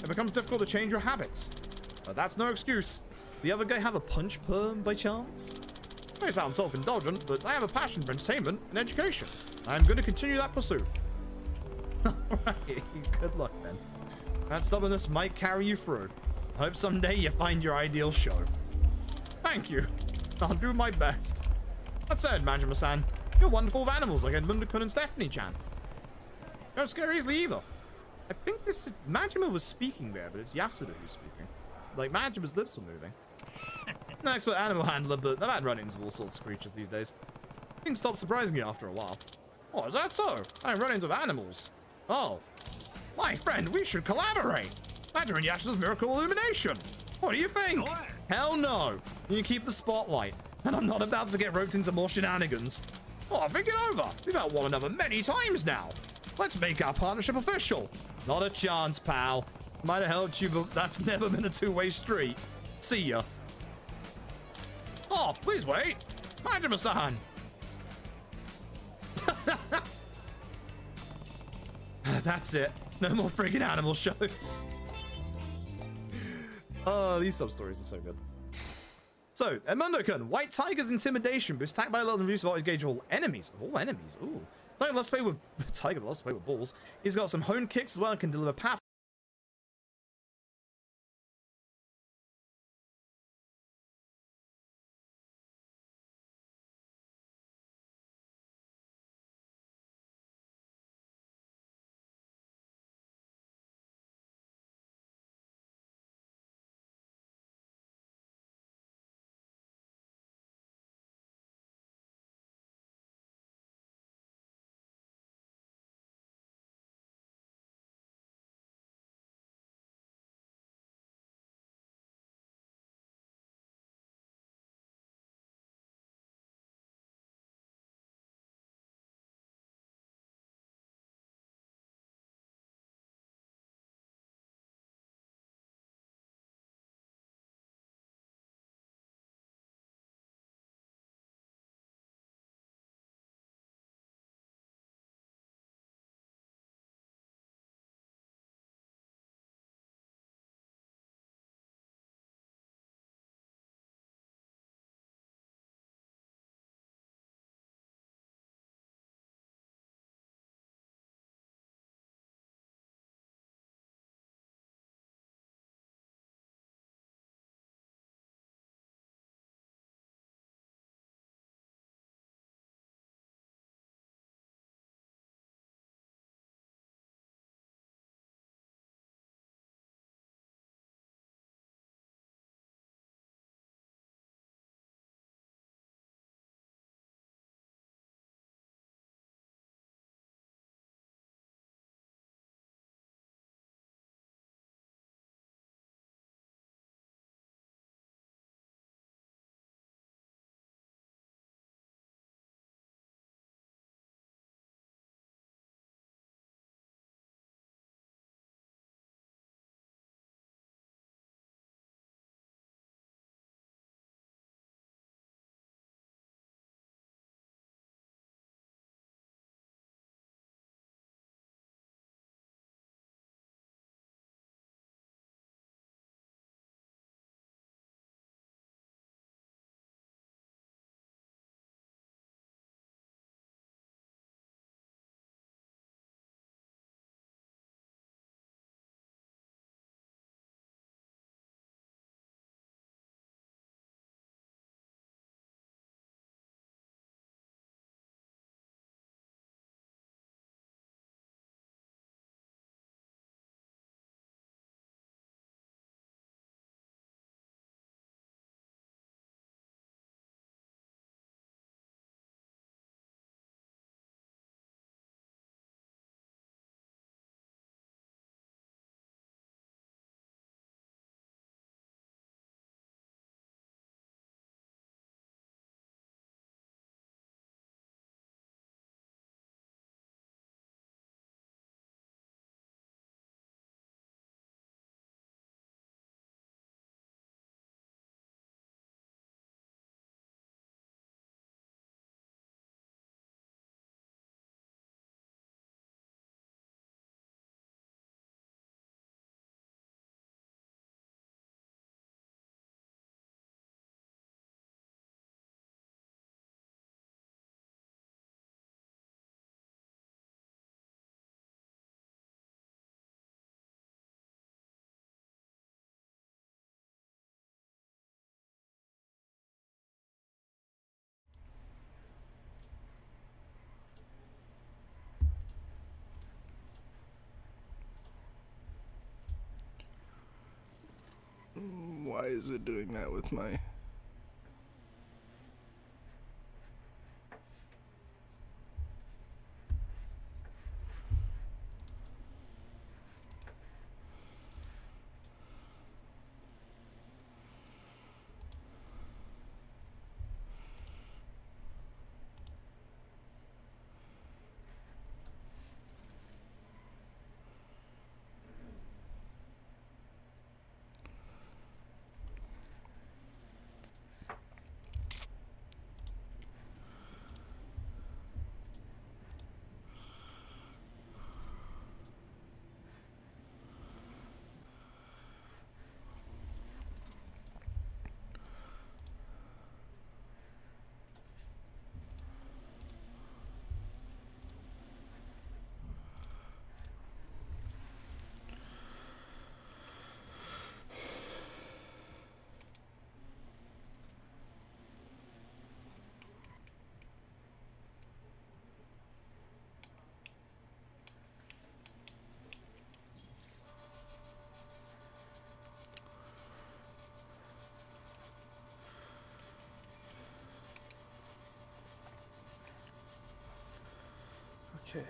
it becomes difficult to change your habits. But that's no excuse. The other guy have a punch perm by chance? It may sound self-indulgent, but I have a passion for entertainment and education. I'm going to continue that pursuit. Alright, good luck then. That stubbornness might carry you through. I hope someday you find your ideal show. Thank you. I'll do my best. That said, Majima-san, you're wonderful with animals like Edmunda-kun and Stephanie-chan. Don't scare easily either. I think this is... Majima was speaking there, but it's Yasuda who's speaking. Like, Majima's lips were moving. An expert animal handler, but I've had run-ins with all sorts of creatures these days. Things stop surprising you after a while. Oh, is that so? I have run-ins with animals. Oh. My friend, we should collaborate. Majima and Yasuda's miracle illumination. What do you think? Sure. Hell no. You keep the spotlight. And I'm not about to get roped into more shenanigans. Oh, think it over. We've helped one another many times now. Let's make our partnership official. Not a chance, pal. Might have helped you, but that's never been a two-way street. See ya. Oh, please wait. Majima-san. That's it. No more friggin' animal shows. Oh, these sub-stories are so good. So, Edmunda-kun, White Tiger's intimidation boost attacked by a level of use of engage all enemies. Of all enemies? Ooh. Tiger loves to play with Tiger loves to play with balls. He's got some honed kicks as well and can deliver powerful Why is it doing that with my... Okay.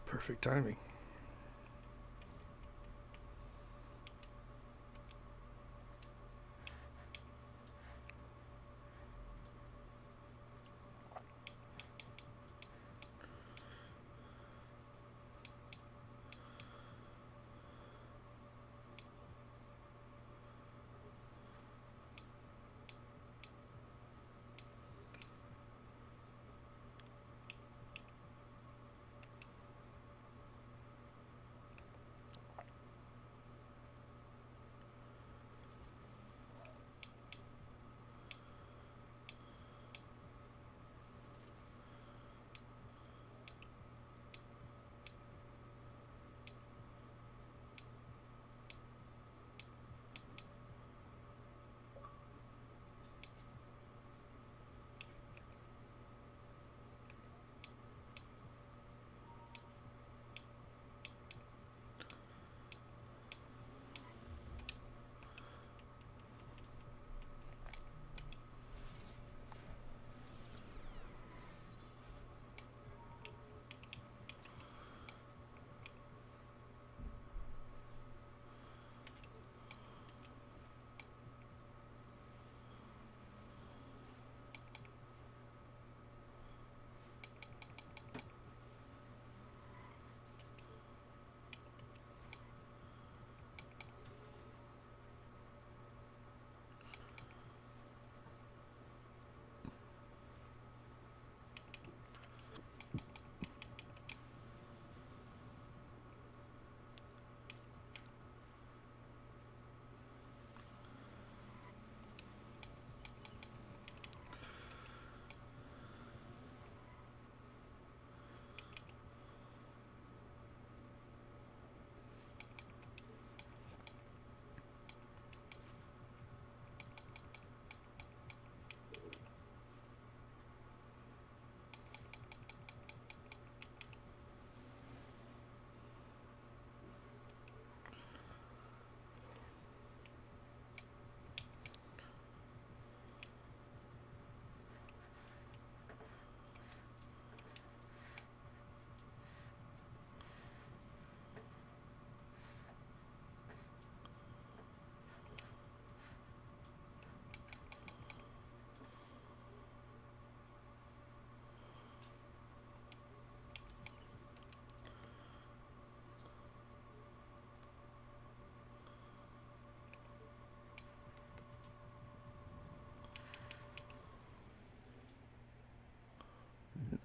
Perfect timing.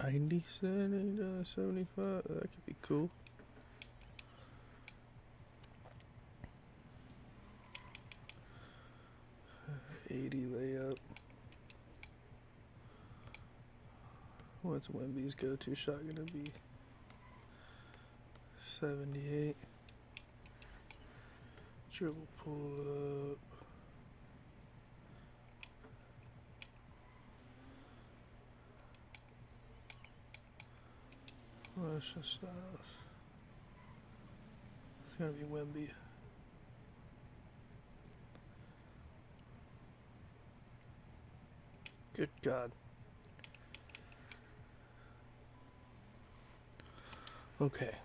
90, 75. That could be cool. $80 layup. What's Wemby's go-to shot gonna be? 78. Dribble pull up. Motion styles. It's gonna be Wemby. Good God. Okay.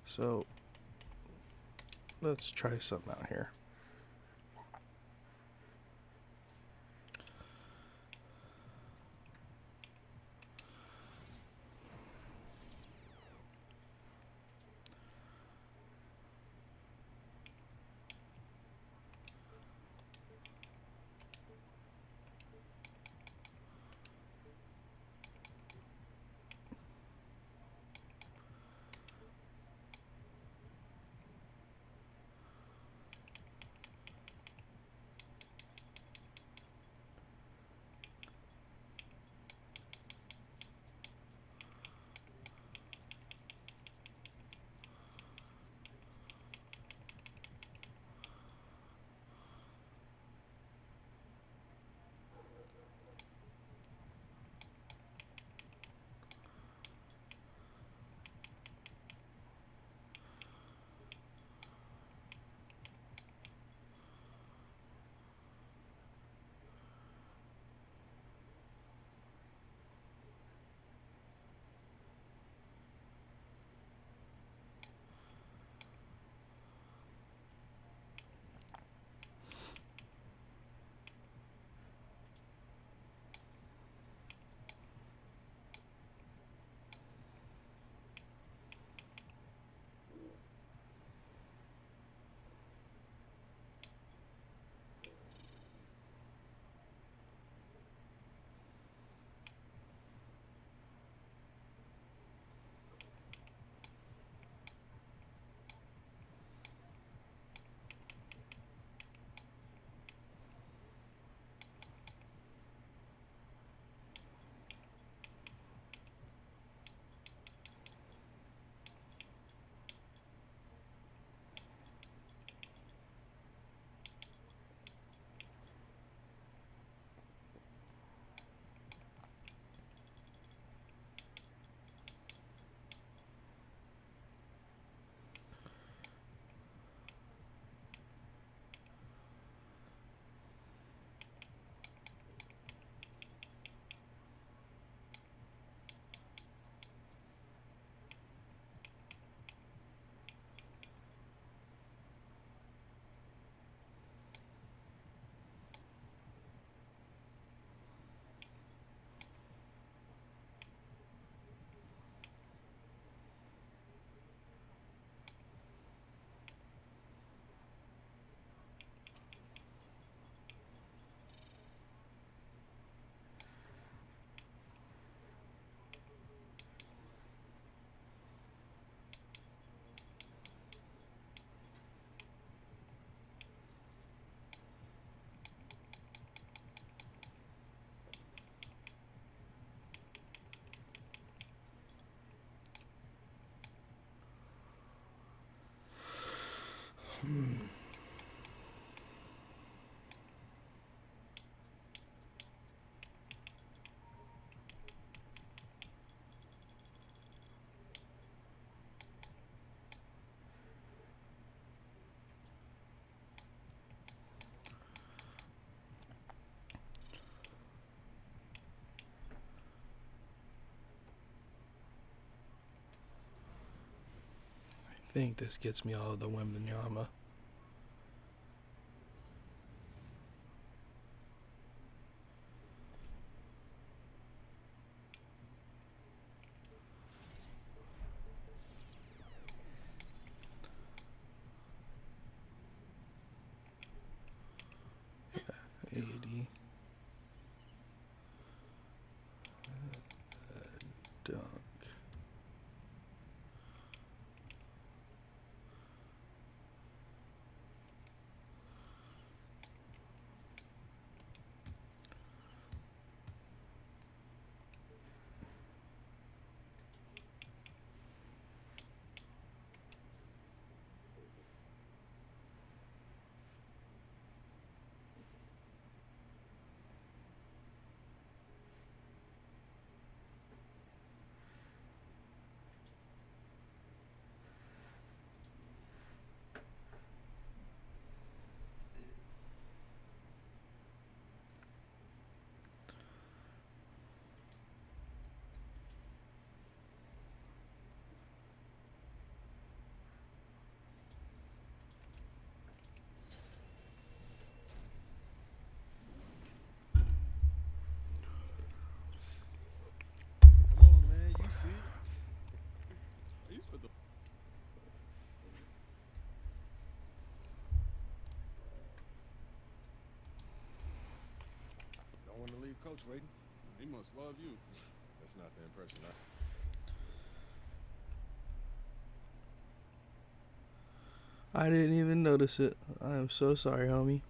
So let's try something out here. I think this gets me all of the Wembanyama. Yeah, 80. coach waiting. He must love you. That's not the impression I didn't even notice it. I am so sorry, homie.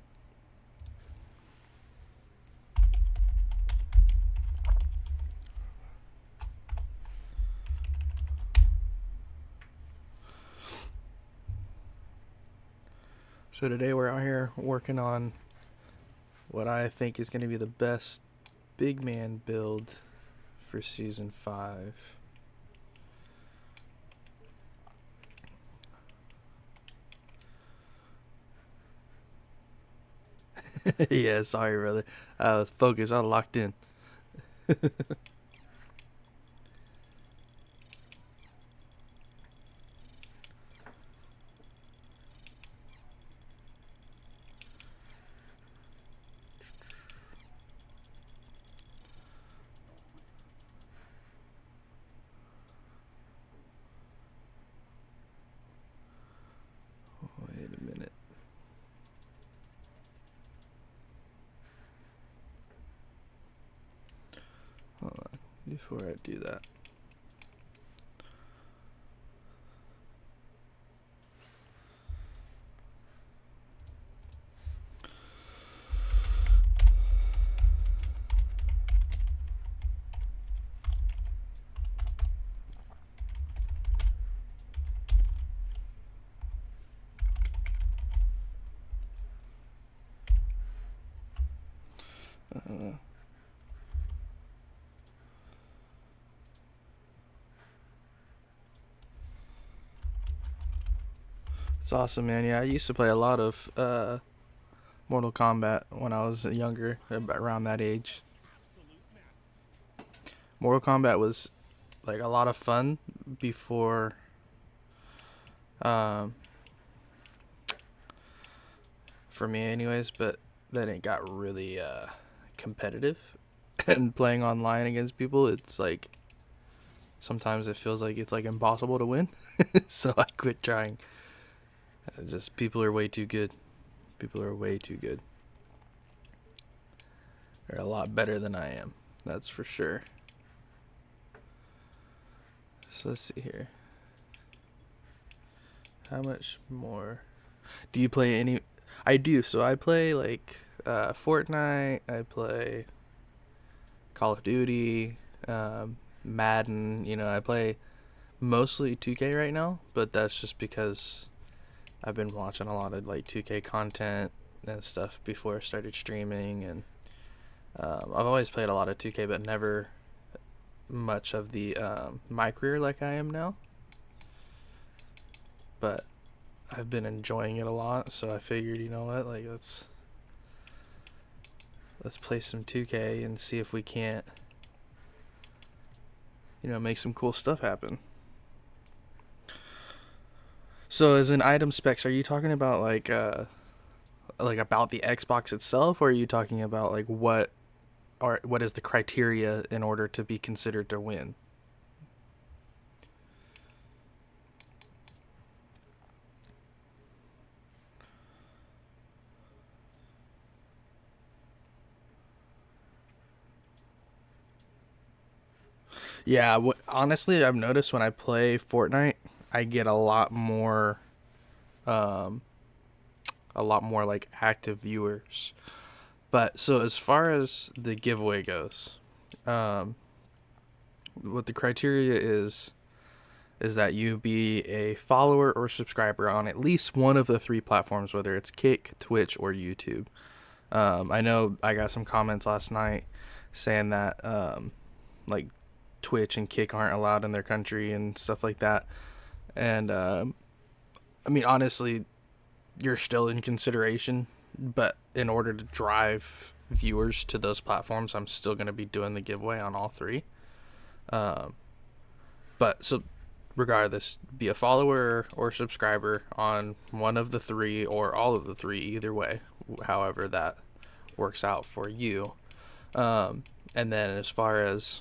So today we're out here working on what I think is going to be the best big man build for season 5. Yeah, sorry, brother. I was focused. I was locked in. Wait a minute. Hold on. Before I do that. It's awesome, man. Yeah, I used to play a lot of Mortal Kombat when I was younger, around that age. Mortal Kombat was like a lot of fun before for me anyways, but then it got really competitive. And playing online against people, it's like sometimes it feels like it's like impossible to win. So I quit trying. Just people are way too good. People are way too good. They're a lot better than I am. That's for sure. So let's see here. How much more? Do you play any? I do. So I play like Fortnite. I play Call of Duty, Madden. You know, I play mostly 2K right now, but that's just because I've been watching a lot of like 2K content and stuff before I started streaming, and I've always played a lot of 2K, but never much of the my career like I am now. But I've been enjoying it a lot, so I figured, you know what, like let's play some 2K and see if we can't, you know, make some cool stuff happen. So as in item specs, are you talking about like about the Xbox itself, or are you talking about like what is the criteria in order to be considered to win? Yeah, honestly, I've noticed when I play Fortnite, I get a lot more like active viewers. But so as far as the giveaway goes, what the criteria is that you be a follower or subscriber on at least one of the 3 platforms, whether it's Kick, Twitch, or YouTube. I know I got some comments last night saying that like Twitch and Kick aren't allowed in their country and stuff like that. And I mean, honestly, you're still in consideration, but in order to drive viewers to those platforms, I'm still going to be doing the giveaway on all 3. But so regardless, be a follower or subscriber on one of the 3 or all of the 3, either way, however that works out for you. And then as far as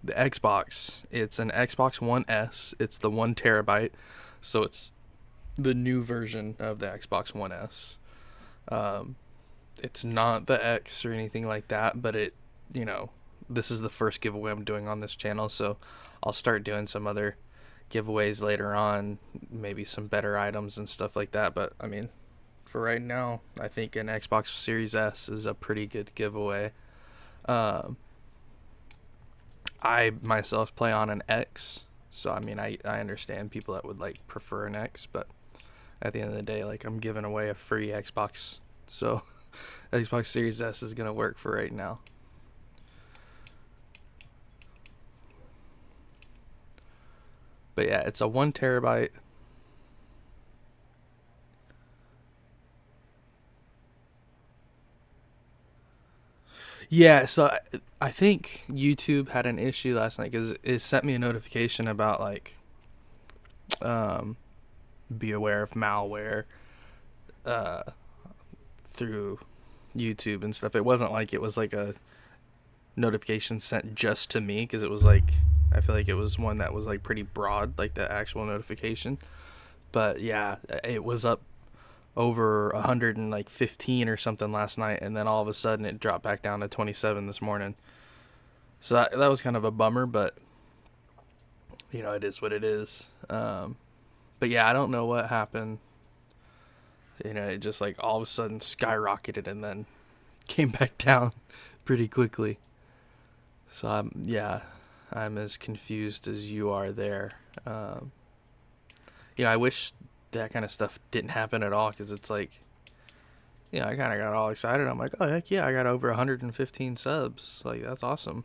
the Xbox, it's an Xbox One S. It's the 1 terabyte, so it's the new version of the Xbox One S. It's not the X or anything like that, but you know, this is the first giveaway I'm doing on this channel, so I'll start doing some other giveaways later on, maybe some better items and stuff like that. But I mean, for right now, I think an Xbox Series S is a pretty good giveaway. I myself play on an X, so I mean, I understand people that would like prefer an X, but at the end of the day, like, I'm giving away a free Xbox, so Xbox Series S is gonna work for right now. But yeah, it's a 1 terabyte. Yeah, so I think YouTube had an issue last night because it sent me a notification about like, be aware of malware through YouTube and stuff. It wasn't like it was like a notification sent just to me, because it was like, I feel like it was one that was like pretty broad, like the actual notification. But yeah, it was up over 115 or something last night, and then all of a sudden it dropped back down to 27 this morning. So that was kind of a bummer, but you know, it is what it is. But yeah, I don't know what happened. You know, it just like all of a sudden skyrocketed and then came back down pretty quickly. So I'm as confused as you are there. You know, I wish that kind of stuff didn't happen at all, because it's like, you know, I kind of got all excited. I'm like, oh heck yeah, I got over 115 subs. Like, that's awesome.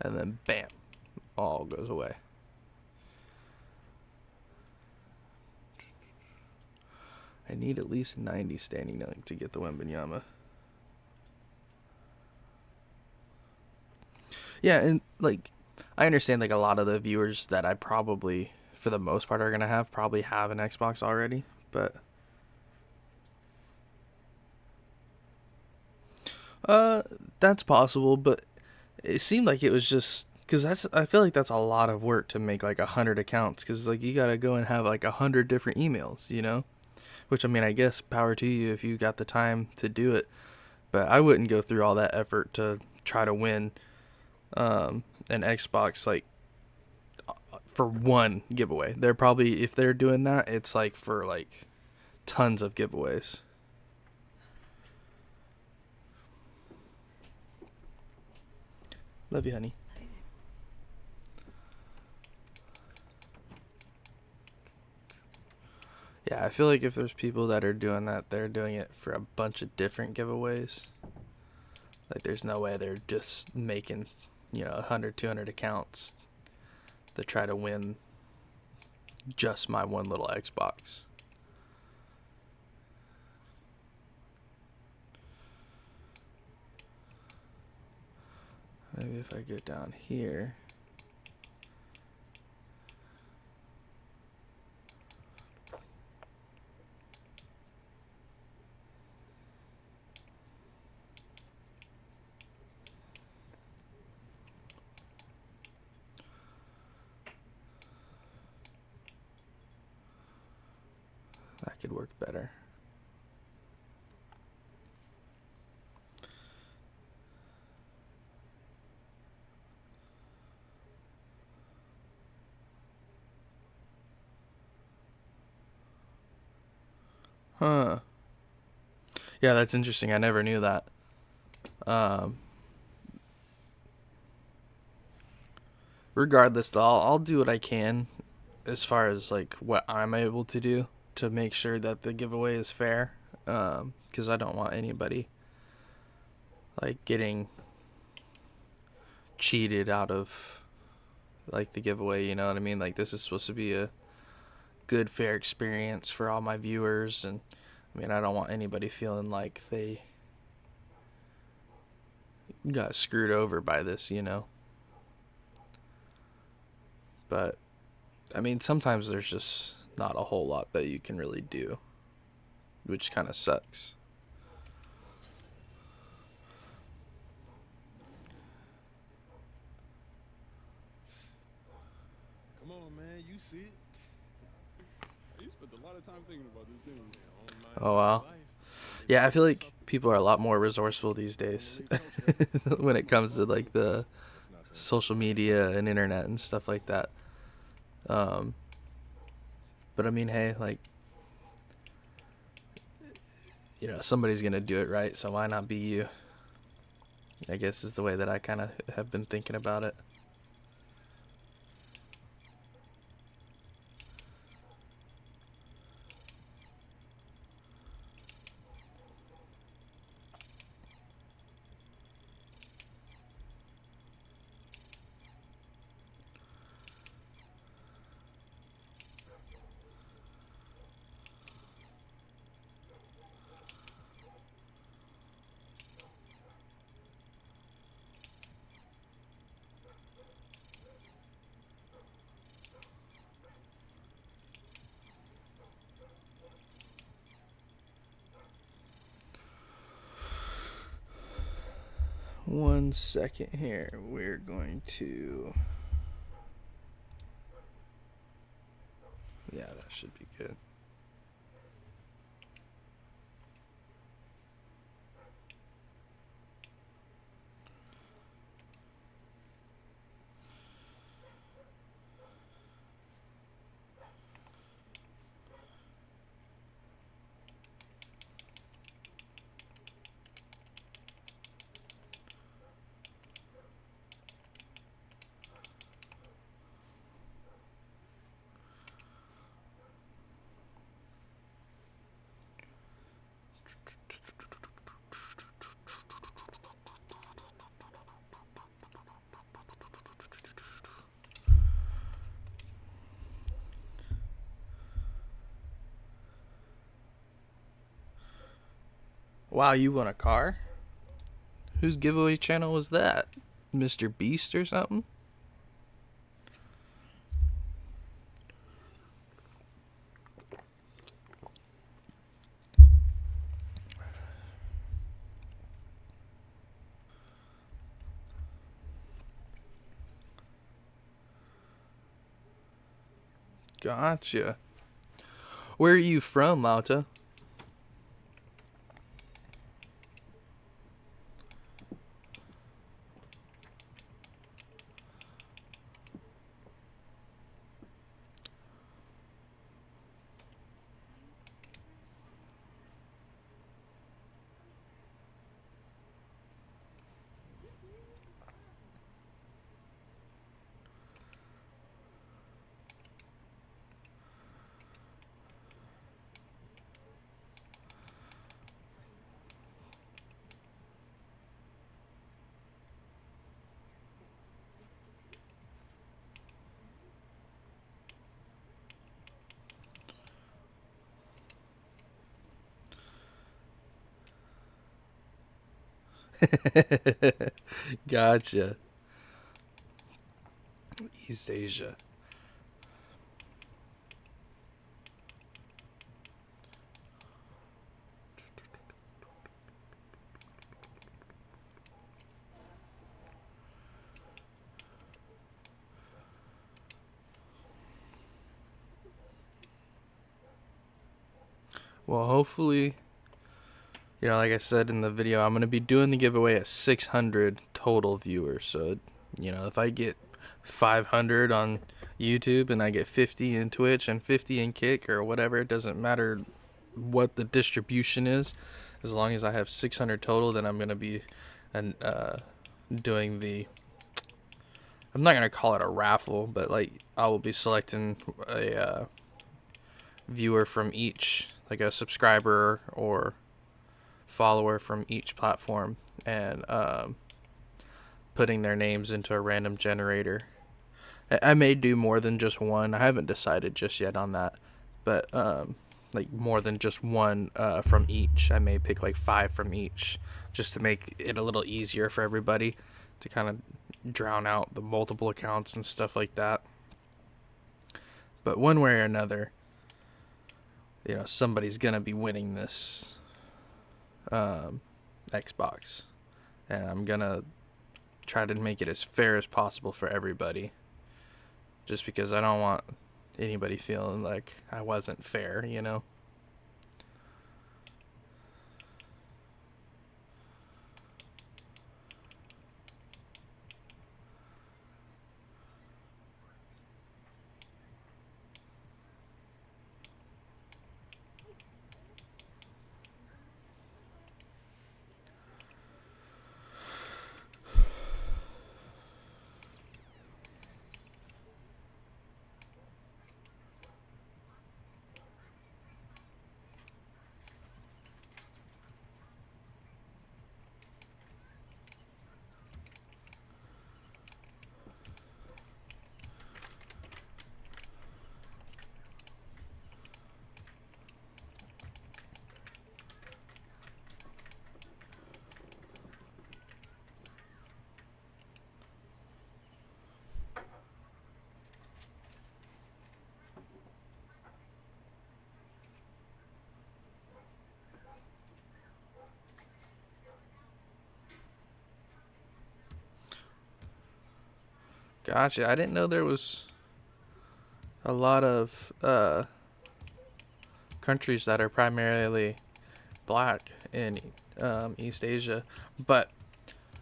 And then bam, all goes away. I need at least 90 standing dunk to get the Wembanyama. Yeah, and like, I understand like a lot of the viewers that I probably, for the most part, are gonna have probably have an Xbox already, but that's possible. But it seemed like it was just because I feel like that's a lot of work to make like 100 accounts, because like you gotta go and have like 100 different emails, you know. Which, I mean, I guess power to you if you got the time to do it, but I wouldn't go through all that effort to try to win an Xbox like for one giveaway. They're probably, if they're doing that, it's like for like tons of giveaways. Love you, honey. Yeah, I feel like if there's people that are doing that, they're doing it for a bunch of different giveaways. Like, there's no way they're just making, you know, 100, 200 accounts to try to win just my one little Xbox. Maybe if I go down here. That could work better. Huh. Yeah, that's interesting. I never knew that. Regardless, though, I'll do what I can as far as like what I'm able to do to make sure that the giveaway is fair. Because I don't want anybody like getting cheated out of like the giveaway. You know what I mean? Like, this is supposed to be a good, fair experience for all my viewers, and I mean, I don't want anybody feeling like they got screwed over by this, you know. But I mean, sometimes there's just not a whole lot that you can really do, which kind of sucks. Come on, man. You see it. You spent a lot of time thinking about this, didn't you? Oh wow. Yeah, I feel like people are a lot more resourceful these days when it comes to like the social media and internet and stuff like that. Um, but I mean, hey, like, you know, somebody's gonna do it right, so why not be you? I guess is the way that I kind of have been thinking about it. One second here. We're going to. Yeah, that should be good. Wow, you won a car? Whose giveaway channel was that? Mr. Beast or something? Gotcha. Where are you from, Lauta? Gotcha. East Asia. Well, hopefully, you know, like I said in the video, I'm going to be doing the giveaway at 600 total viewers. So, you know, if I get 500 on YouTube and I get 50 in Twitch and 50 in Kick or whatever, it doesn't matter what the distribution is. As long as I have 600 total, then I'm going to be doing the, I'm not going to call it a raffle, but like I will be selecting a viewer from each, like a subscriber or follower from each platform, and putting their names into a random generator. I may do more than just one. I haven't decided just yet on that, but like more than just one from each. I may pick like 5 from each, just to make it a little easier for everybody to kind of drown out the multiple accounts and stuff like that. But one way or another, you know, somebody's gonna be winning this Xbox, and I'm gonna try to make it as fair as possible for everybody, just because I don't want anybody feeling like I wasn't fair, you know. Gotcha. I didn't know there was a lot of countries that are primarily black in East Asia, but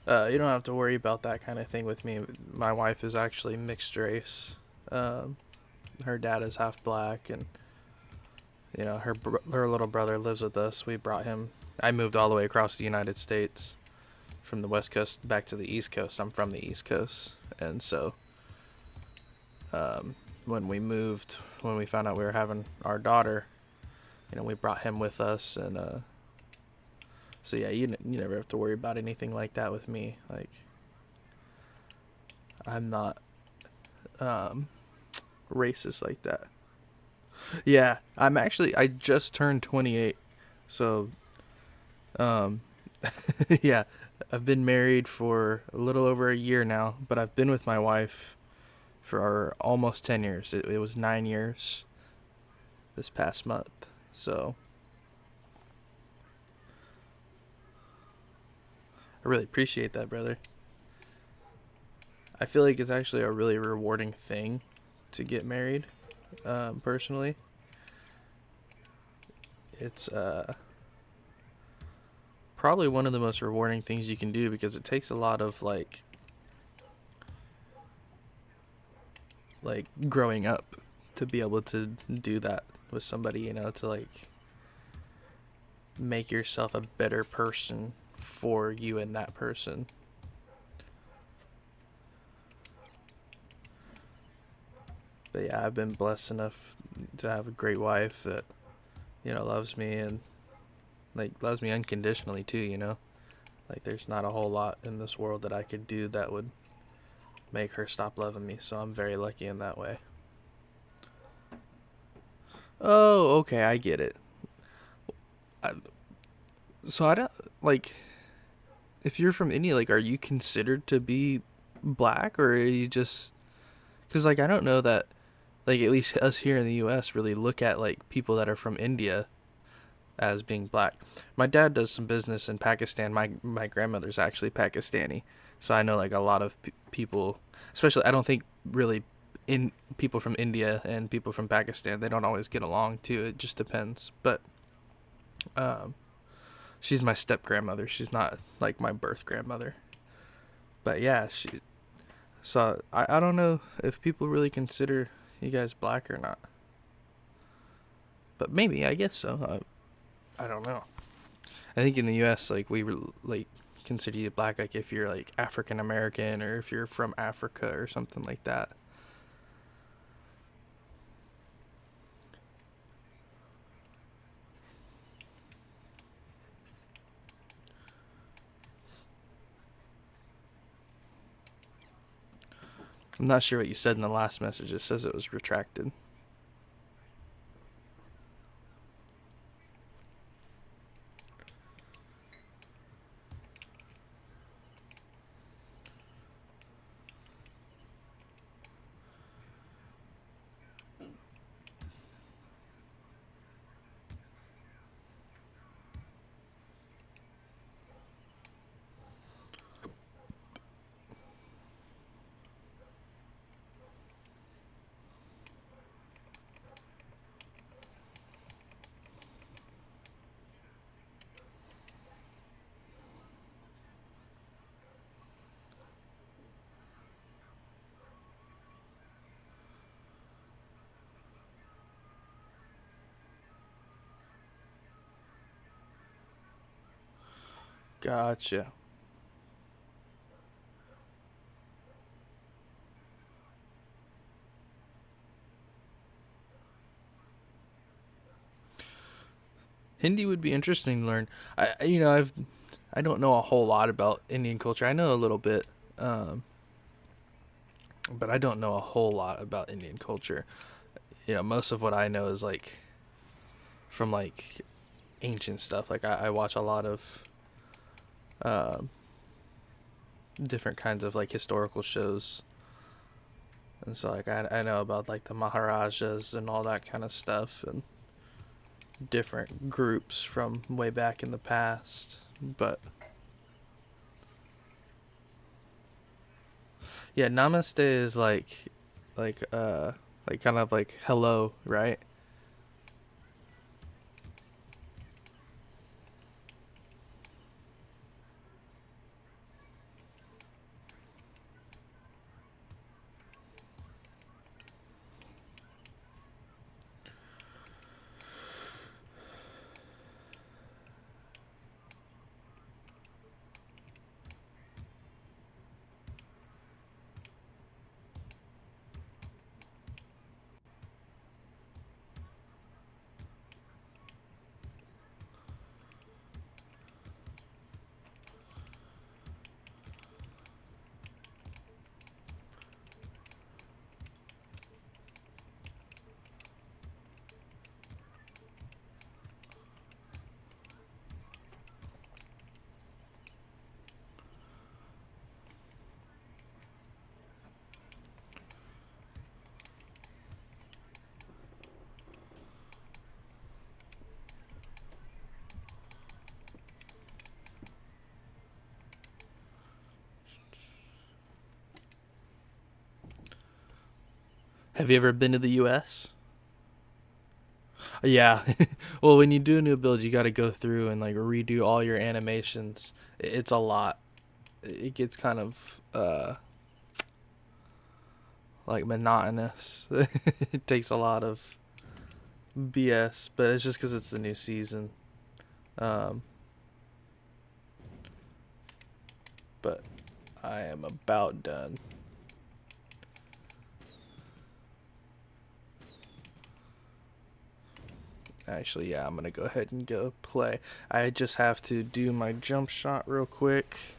you don't have to worry about that kind of thing with me. My wife is actually mixed race. Her dad is half black, and her little brother lives with us. We brought him. I moved all the way across the United States from the West Coast back to the East Coast. I'm from the East Coast, and so when we found out we were having our daughter, we brought him with us, and so yeah, you never have to worry about anything like that with me. Like, I'm not racist like that. Yeah, I just turned 28, so yeah, I've been married for a little over a year now, but I've been with my wife for almost 10 years. It was 9 years this past month, so I really appreciate that, brother. I feel like it's actually a really rewarding thing to get married, personally. It's probably one of the most rewarding things you can do because it takes a lot of like growing up to be able to do that with somebody, to like make yourself a better person for you and that person. But yeah, I've been blessed enough to have a great wife that loves me, and like loves me unconditionally too. Like, there's not a whole lot in this world that I could do that would make her stop loving me, so I'm very lucky in that way. Oh, okay, I get it. So I don't, like, if you're from India, like, are you considered to be black, or are you just, because like I don't know that, like, at least us here in the US really look at like people that are from India as being black. My dad does some business in Pakistan. My grandmother's actually Pakistani, so I know like a lot of people, especially, I don't think really in people from India and people from Pakistan, they don't always get along too. It just depends. But she's my step grandmother. She's not like my birth grandmother. But yeah, so I don't know if people really consider you guys black or not. But maybe, I guess so. I don't know. I think in the U.S., like, we like consider you black, like if you're like African American or if you're from Africa or something like that. I'm not sure what you said in the last message. It says it was retracted. Gotcha. Hindi would be interesting to learn. I don't know a whole lot about Indian culture. I know a little bit, but I don't know a whole lot about Indian culture. Most of what I know is like from like ancient stuff. Like, I watch a lot of different kinds of like historical shows, and so like I know about like the Maharajas and all that kind of stuff, and different groups from way back in the past. But Yeah, namaste is like kind of like hello, right? Have you ever been to the US? Yeah. Well, when you do a new build, you got to go through and like redo all your animations. It's a lot. It gets kind of like monotonous. It takes a lot of BS, but it's just because it's the new season. Um, but I am about done. Actually, yeah, I'm gonna go ahead and go play. I just have to do my jump shot real quick,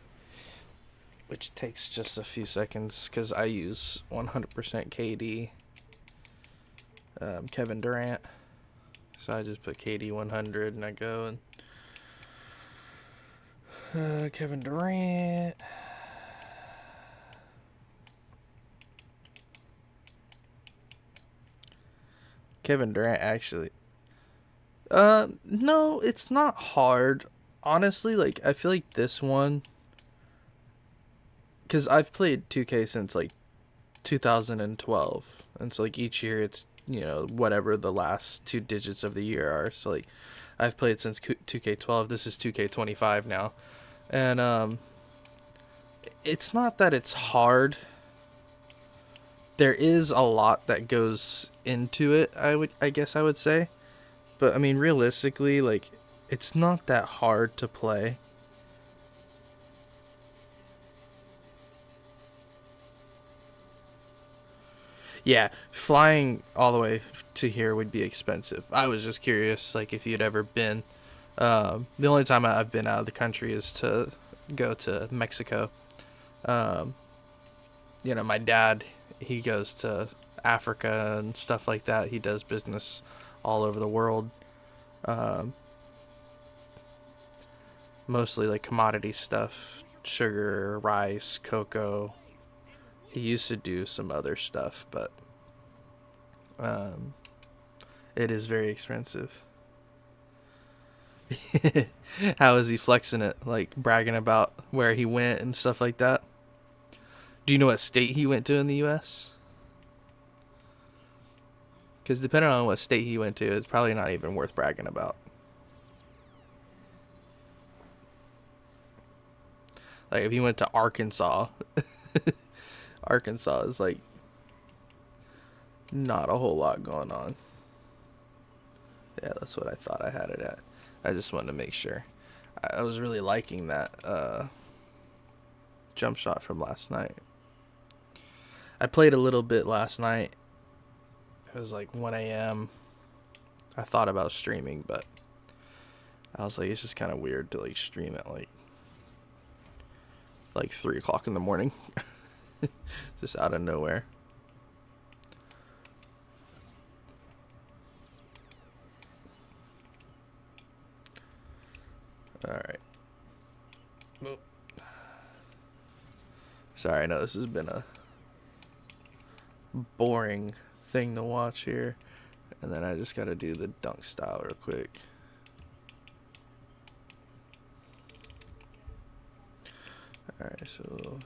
which takes just a few seconds because I use 100% KD, Kevin Durant. So I just put KD 100 and I go and Kevin Durant. Kevin Durant actually. No, it's not hard. Honestly, like I feel like this one, because I've played 2K since like 2012, and so like each year it's whatever the last two digits of the year are. So like I've played since 2K12. This is 2K25 now, and it's not that it's hard. There is a lot that goes into it. I guess I would say, but I mean realistically, like it's not that hard to play. Yeah, flying all the way to here would be expensive. I was just curious, like, if you'd ever been. The only time I've been out of the country is to go to Mexico. Um, my dad, he goes to Africa and stuff like that. He does business all over the world. Um, Mostly like commodity stuff, sugar, rice, cocoa. He used to do some other stuff, but it is very expensive. How is he flexing it? Like bragging about where he went and stuff like that? Do you know what state he went to in the U.S.? Because depending on what state he went to, it's probably not even worth bragging about. Like if he went to Arkansas, Arkansas is like not a whole lot going on. Yeah, that's what I thought I had it at. I just wanted to make sure. I was really liking that jump shot from last night. I played a little bit last night. It was like 1 a.m. I thought about streaming, but I was like, it's just kind of weird to like stream at like 3 o'clock in the morning. Just out of nowhere. Alright. Sorry, I know this has been a boring thing to watch here. And then I just gotta do the dunk style real quick. Alright, so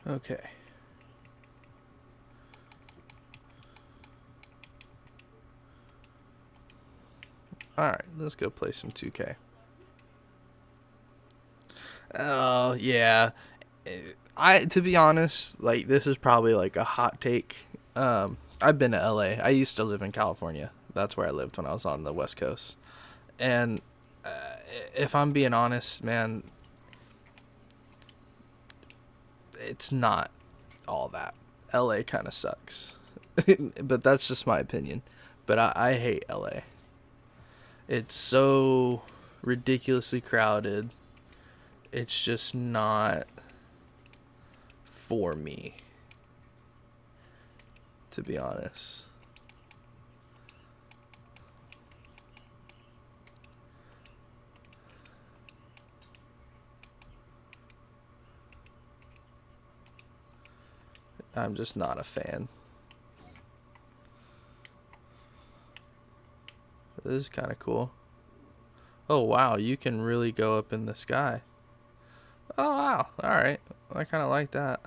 Okay. Alright, let's go play some 2K. Oh, yeah. To be honest, like, this is probably like a hot take. I've been to LA. I used to live in California. That's where I lived when I was on the West Coast. And if I'm being honest, man, it's not all that. LA kind of sucks. But that's just my opinion. But I hate LA. It's so ridiculously crowded. It's just not for me, to be honest. I'm just not a fan. This is kind of cool. Oh, wow, you can really go up in the sky. Oh, wow, alright. I kind of like that.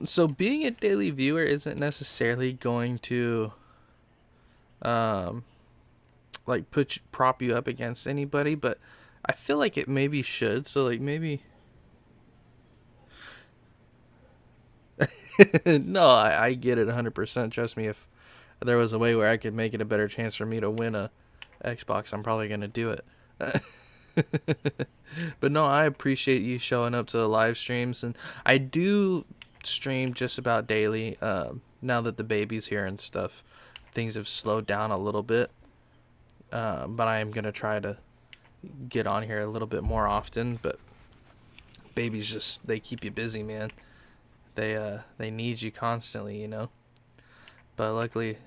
So being a daily viewer isn't necessarily going to, like prop you up against anybody, but I feel like it maybe should. So like maybe, no, I get it 100%. Trust me, if there was a way where I could make it a better chance for me to win a Xbox, I'm probably gonna do it. But no, I appreciate you showing up to the live streams, and I do stream just about daily. Now that the baby's here and stuff, things have slowed down a little bit. But I am gonna try to get on here a little bit more often. But babies they keep you busy, man. They need you constantly, you know. But luckily,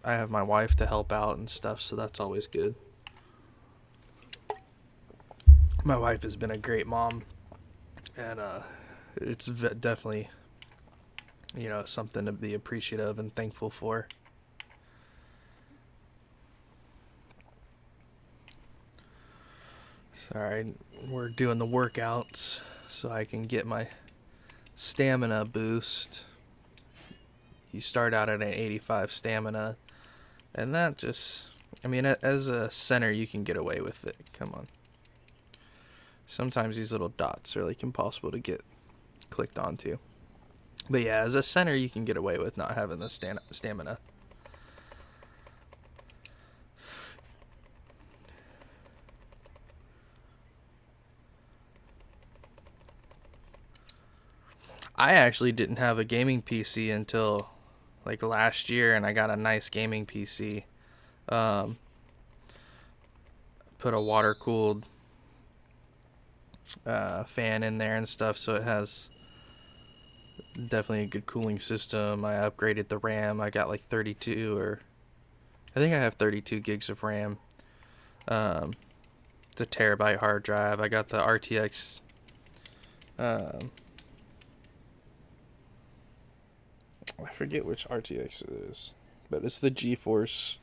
I have my wife to help out and stuff, so that's always good. My wife has been a great mom, and it's definitely, you know, something to be appreciative and thankful for. Sorry, we're doing the workouts so I can get my stamina boost. You start out at an 85 stamina, and that just, I mean, as a center, you can get away with it. Come on. Sometimes these little dots are like impossible to get clicked onto. But yeah, as a center, you can get away with not having the stamina. I actually didn't have a gaming PC until like last year, and I got a nice gaming PC. Put a water-cooled fan in there and stuff, so it has definitely a good cooling system. I upgraded the RAM. I got like 32, or I think I have 32 gigs of RAM. It's a terabyte hard drive. I got the RTX I forget which RTX it is, but it's the GeForce.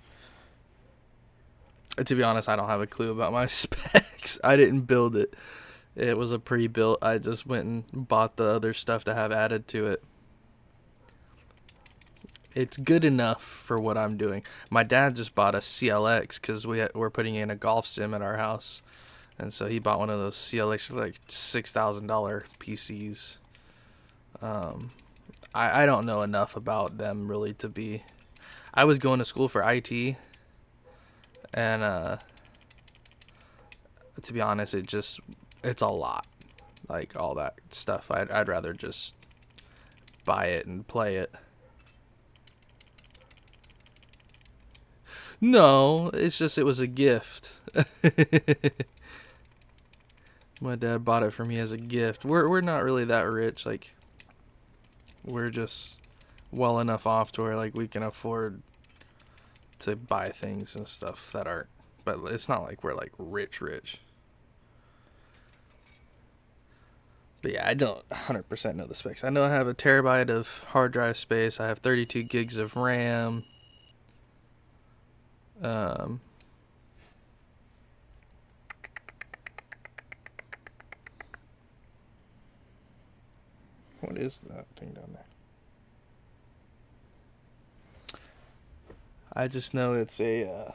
To be honest, I don't have a clue about my specs. I didn't build it. It was a pre-built. I just went and bought the other stuff to have added to it. It's good enough for what I'm doing. My dad just bought a CLX because we're putting in a golf sim at our house. And so he bought one of those CLX, like $6,000 PCs. I don't know enough about them really to be. I was going to school for IT, and to be honest, it's a lot, like all that stuff. I'd rather just buy it and play it. No, it's just it was a gift. My dad bought it for me as a gift. We're not really that rich, like. We're just well enough off to where like we can afford to buy things and stuff that aren't, but it's not like we're like rich. But But yeah, I don't 100% know the specs. I know I have a terabyte of hard drive space. I have 32 gigs of RAM. Um, what is that thing down there? I just know it's a. I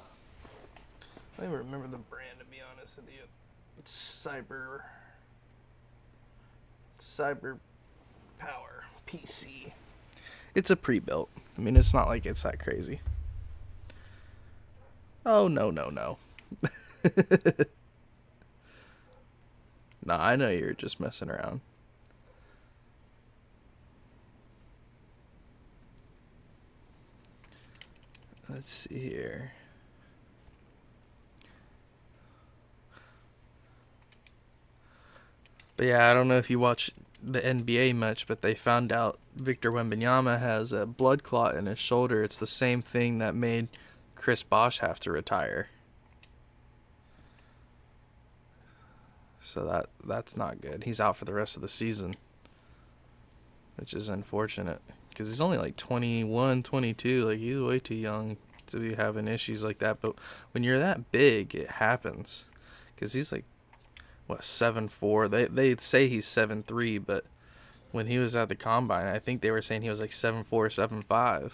don't even remember the brand, to be honest with you. It's Cyber Power PC. It's a pre-built. I mean, it's not like it's that crazy. Oh, no. No, I know you're just messing around. Let's see here. But yeah, I don't know if you watch the NBA much, but they found out Victor Wembanyama has a blood clot in his shoulder. It's the same thing that made Chris Bosh have to retire. So that's not good. He's out for the rest of the season, which is unfortunate because he's only like 21, 22. Like, he's way too young to be having issues like that. But when you're that big, it happens because he's like, what, 7'4"? They say he's 7'3", but when he was at the combine, I think they were saying he was like 7'4", 7'5".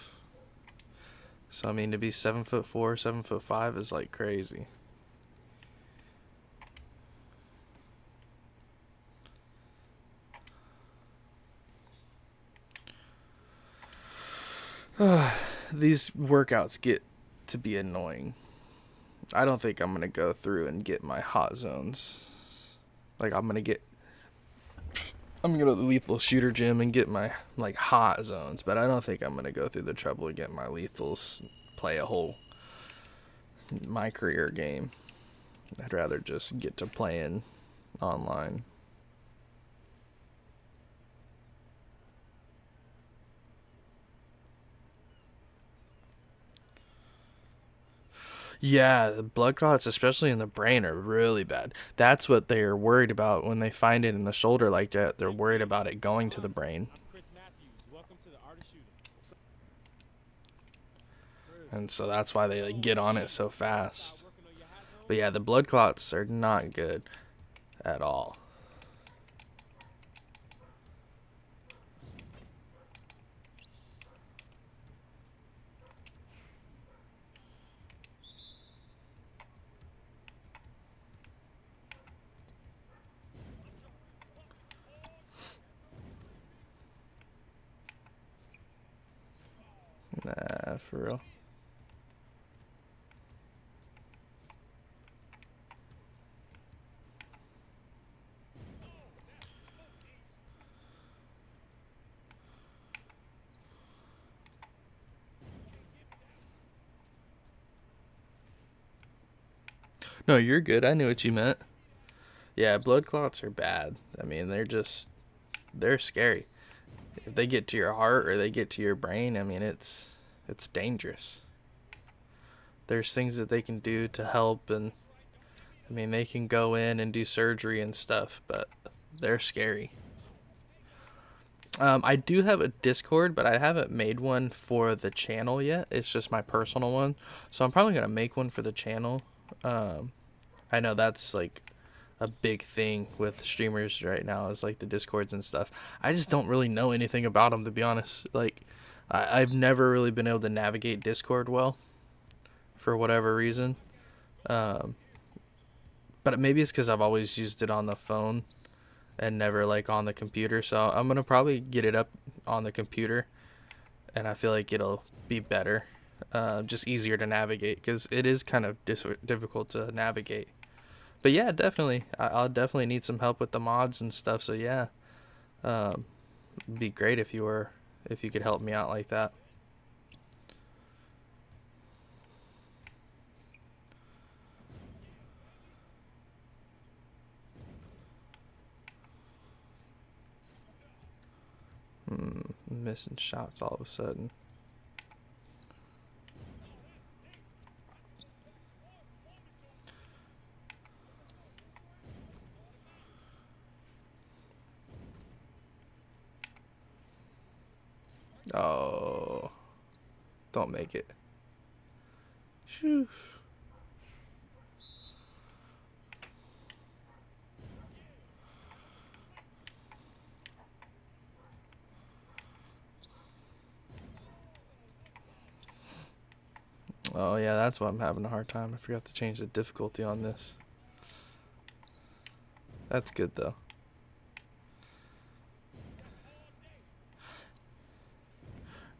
So I mean, to be 7'4", 7'5" is like crazy. These workouts get to be annoying. I don't think I'm gonna go through and get my hot zones. Like, I'm gonna go to the lethal shooter gym and get my like hot zones, but I don't think I'm gonna go through the trouble to get my lethals, play a whole my career game. I'd rather just get to playing online. Yeah, the blood clots, especially in the brain, are really bad. That's what they're worried about when they find it in the shoulder like that. They're worried about it going to the brain. And so that's why they like get on it so fast. But yeah, the blood clots are not good at all. Nah, for real. No, you're good. I knew what you meant. Yeah, blood clots are bad. I mean, they're scary. If they get to your heart or they get to your brain, I mean, it's dangerous. There's things that they can do to help, and I mean, they can go in and do surgery and stuff, but they're scary. I do have a Discord, but I haven't made one for the channel yet. It's just my personal one, so I'm probably gonna make one for the channel. I know that's like a big thing with streamers right now, is like the Discords and stuff. I just don't really know anything about them, to be honest. Like, I've never really been able to navigate Discord well, for whatever reason. But maybe it's because I've always used it on the phone and never like on the computer. So I'm gonna probably get it up on the computer, and I feel like it'll be better, just easier to navigate, because it is kind of difficult to navigate. But yeah, definitely, I'll definitely need some help with the mods and stuff. So yeah, it'd be great if you could help me out like that. Missing shots all of a sudden. Oh, don't make it. Shoo. Oh yeah, that's why I'm having a hard time. I forgot to change the difficulty on this. That's good though.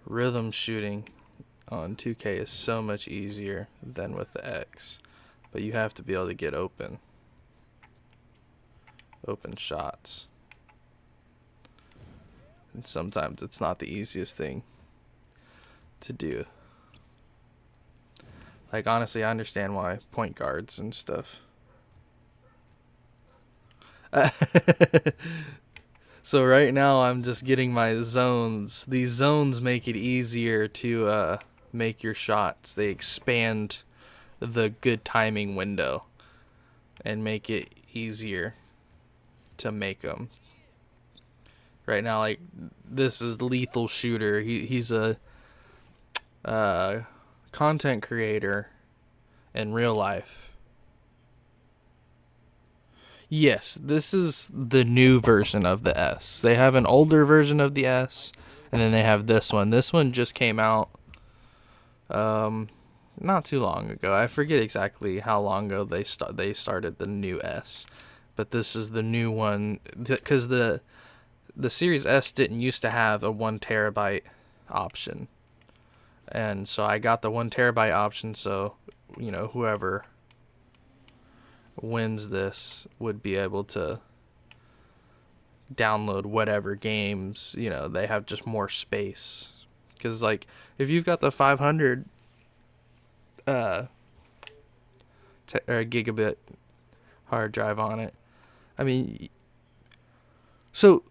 Rhythm shooting on 2K is so much easier than with the X, but you have to be able to get open shots, and sometimes it's not the easiest thing to do. Like, honestly, I understand why point guards and stuff. So right now I'm just getting my zones. These zones make it easier to make your shots. They expand the good timing window and make it easier to make them. Right now, like, this is Lethal Shooter. He's a content creator in real life. Yes, this is the new version of the S. They have an older version of the S, and then they have this one. This one just came out not too long ago. I forget exactly how long ago they started the new S, but this is the new one because the Series S didn't used to have a 1 terabyte option, and so I got the 1 terabyte option. So whoever wins this would be able to download whatever games they have, just more space. Because like if you've got the 500 gigabit hard drive on it, I mean, so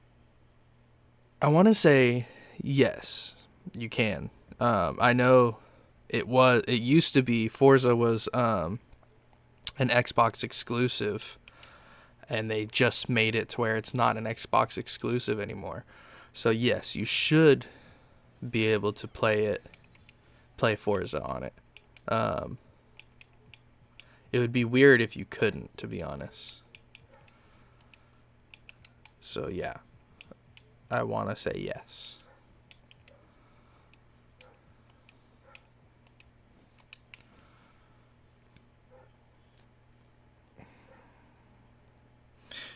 I want to say yes, you can. I know it used to be Forza was an Xbox exclusive, and they just made it to where it's not an Xbox exclusive anymore. So yes, you should be able to play Forza on it. It would be weird if you couldn't, to be honest. So yeah, I want to say yes.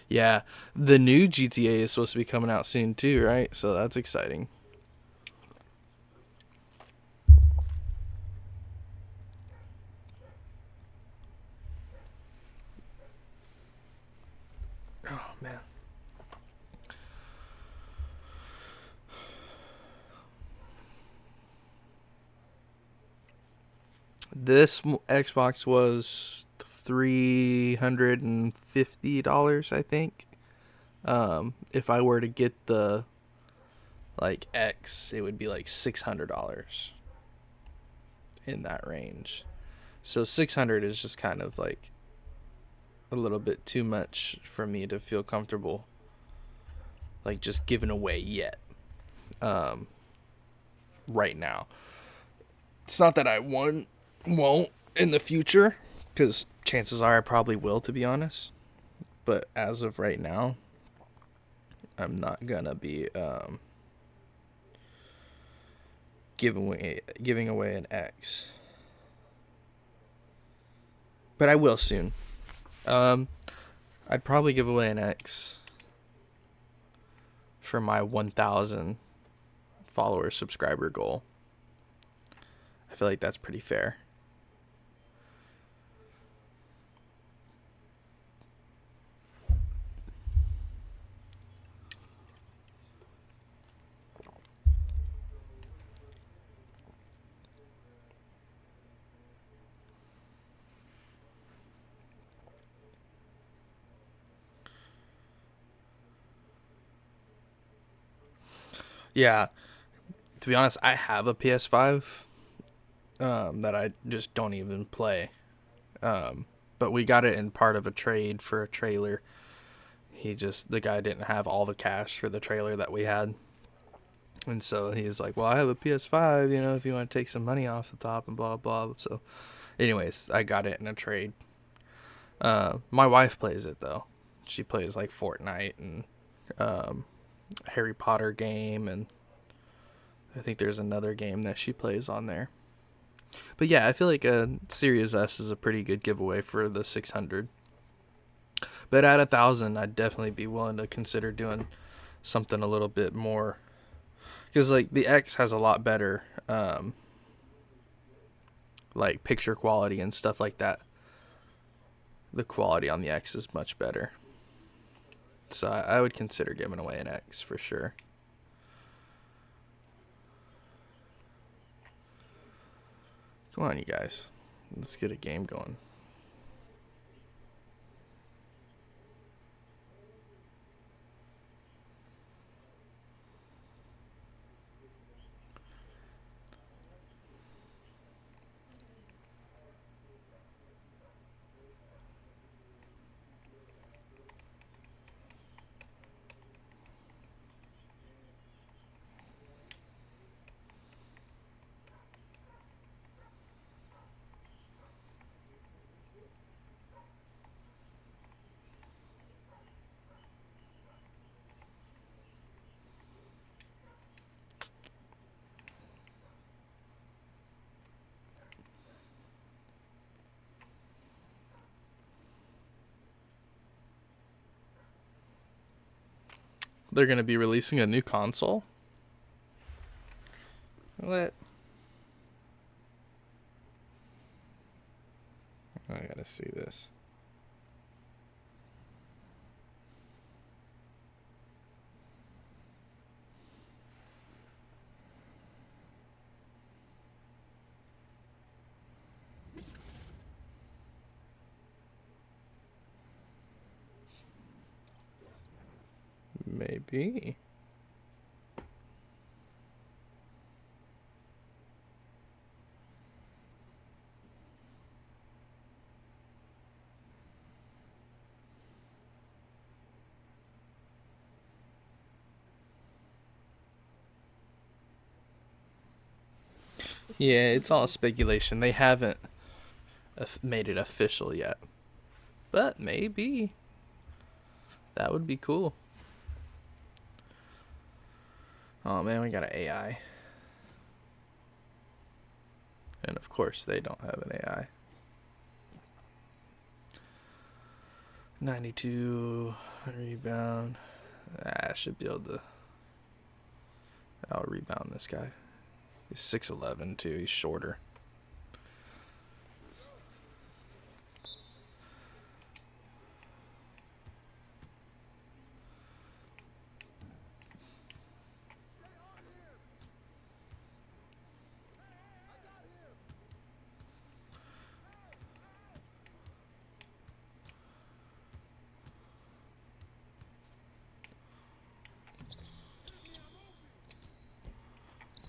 Yeah, the new GTA is supposed to be coming out soon too, right? So that's exciting. Oh, man. This Xbox was $350, I think. If I were to get the like X, it would be like $600 in that range. So 600 is just kind of like a little bit too much for me to feel comfortable like just giving away yet. Right now. It's not that I won't in the future, because chances are I probably will, to be honest. But as of right now, I'm not gonna be giving away an X. But I will soon. I'd probably give away an X for my 1,000 follower subscriber goal. I feel like that's pretty fair. Yeah, to be honest, I have a PS5 that I just don't even play. But we got it in part of a trade for a trailer. The guy didn't have all the cash for the trailer that we had. And so he's like, well, I have a PS5, you know, if you want to take some money off the top and blah, blah. So anyways, I got it in a trade. My wife plays it, though. She plays, like, Fortnite and Harry Potter game, and I think there's another game that she plays on there. But yeah, I feel like a Series S is a pretty good giveaway for the 600. But at 1,000, I'd definitely be willing to consider doing something a little bit more. Because, like, the X has a lot better, like, picture quality and stuff like that. The quality on the X is much better. So I would consider giving away an X for sure. Come on, you guys. Let's get a game going. They're going to be releasing a new console? What? I gotta see this. Maybe. Yeah, it's all speculation. They haven't made it official yet. But maybe. That would be cool. Oh man, we got an AI. And of course, they don't have an AI. 92 rebound. I should be able to. I'll rebound this guy. He's 6'11" too. He's shorter.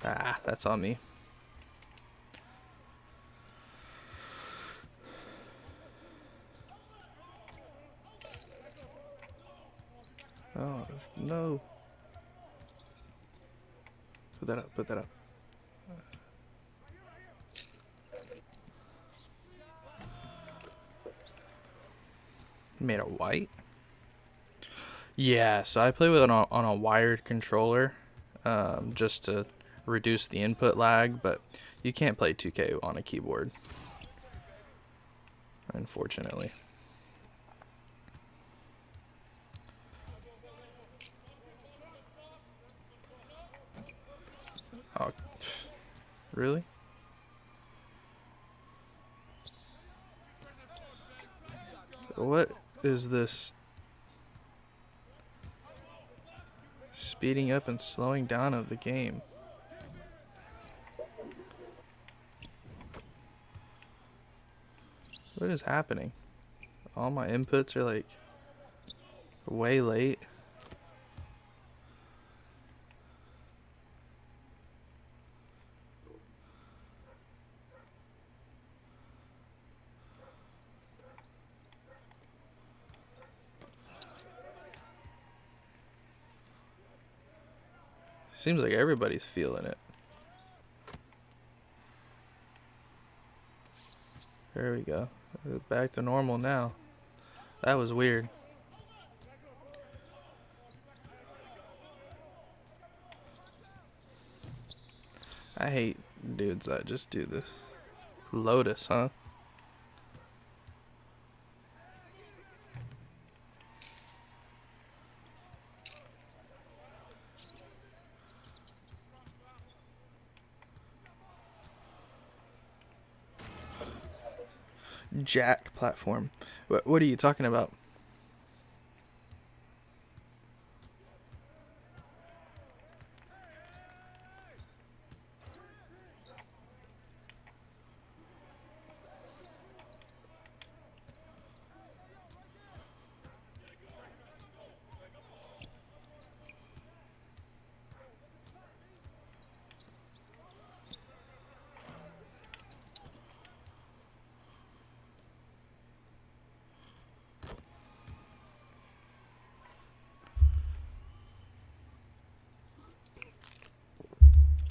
Ah, that's on me. Oh, no. Put that up, put that up. Made a white? Yeah, so I play with it on a wired controller, just to reduce the input lag, but you can't play 2K on a keyboard, unfortunately. Oh, really? What is this speeding up and slowing down of the game? What is happening? All my inputs are like way late. Seems like everybody's feeling it. There we go. We're back to normal now. That was weird. I hate dudes that just do this. Lotus, huh? Jack platform. What are you talking about?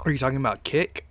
Are you talking about kick?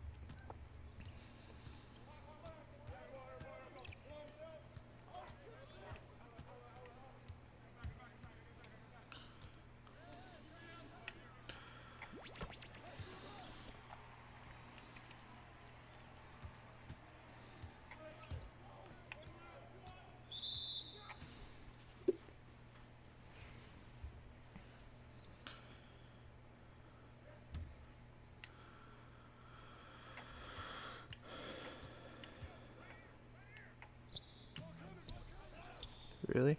Really?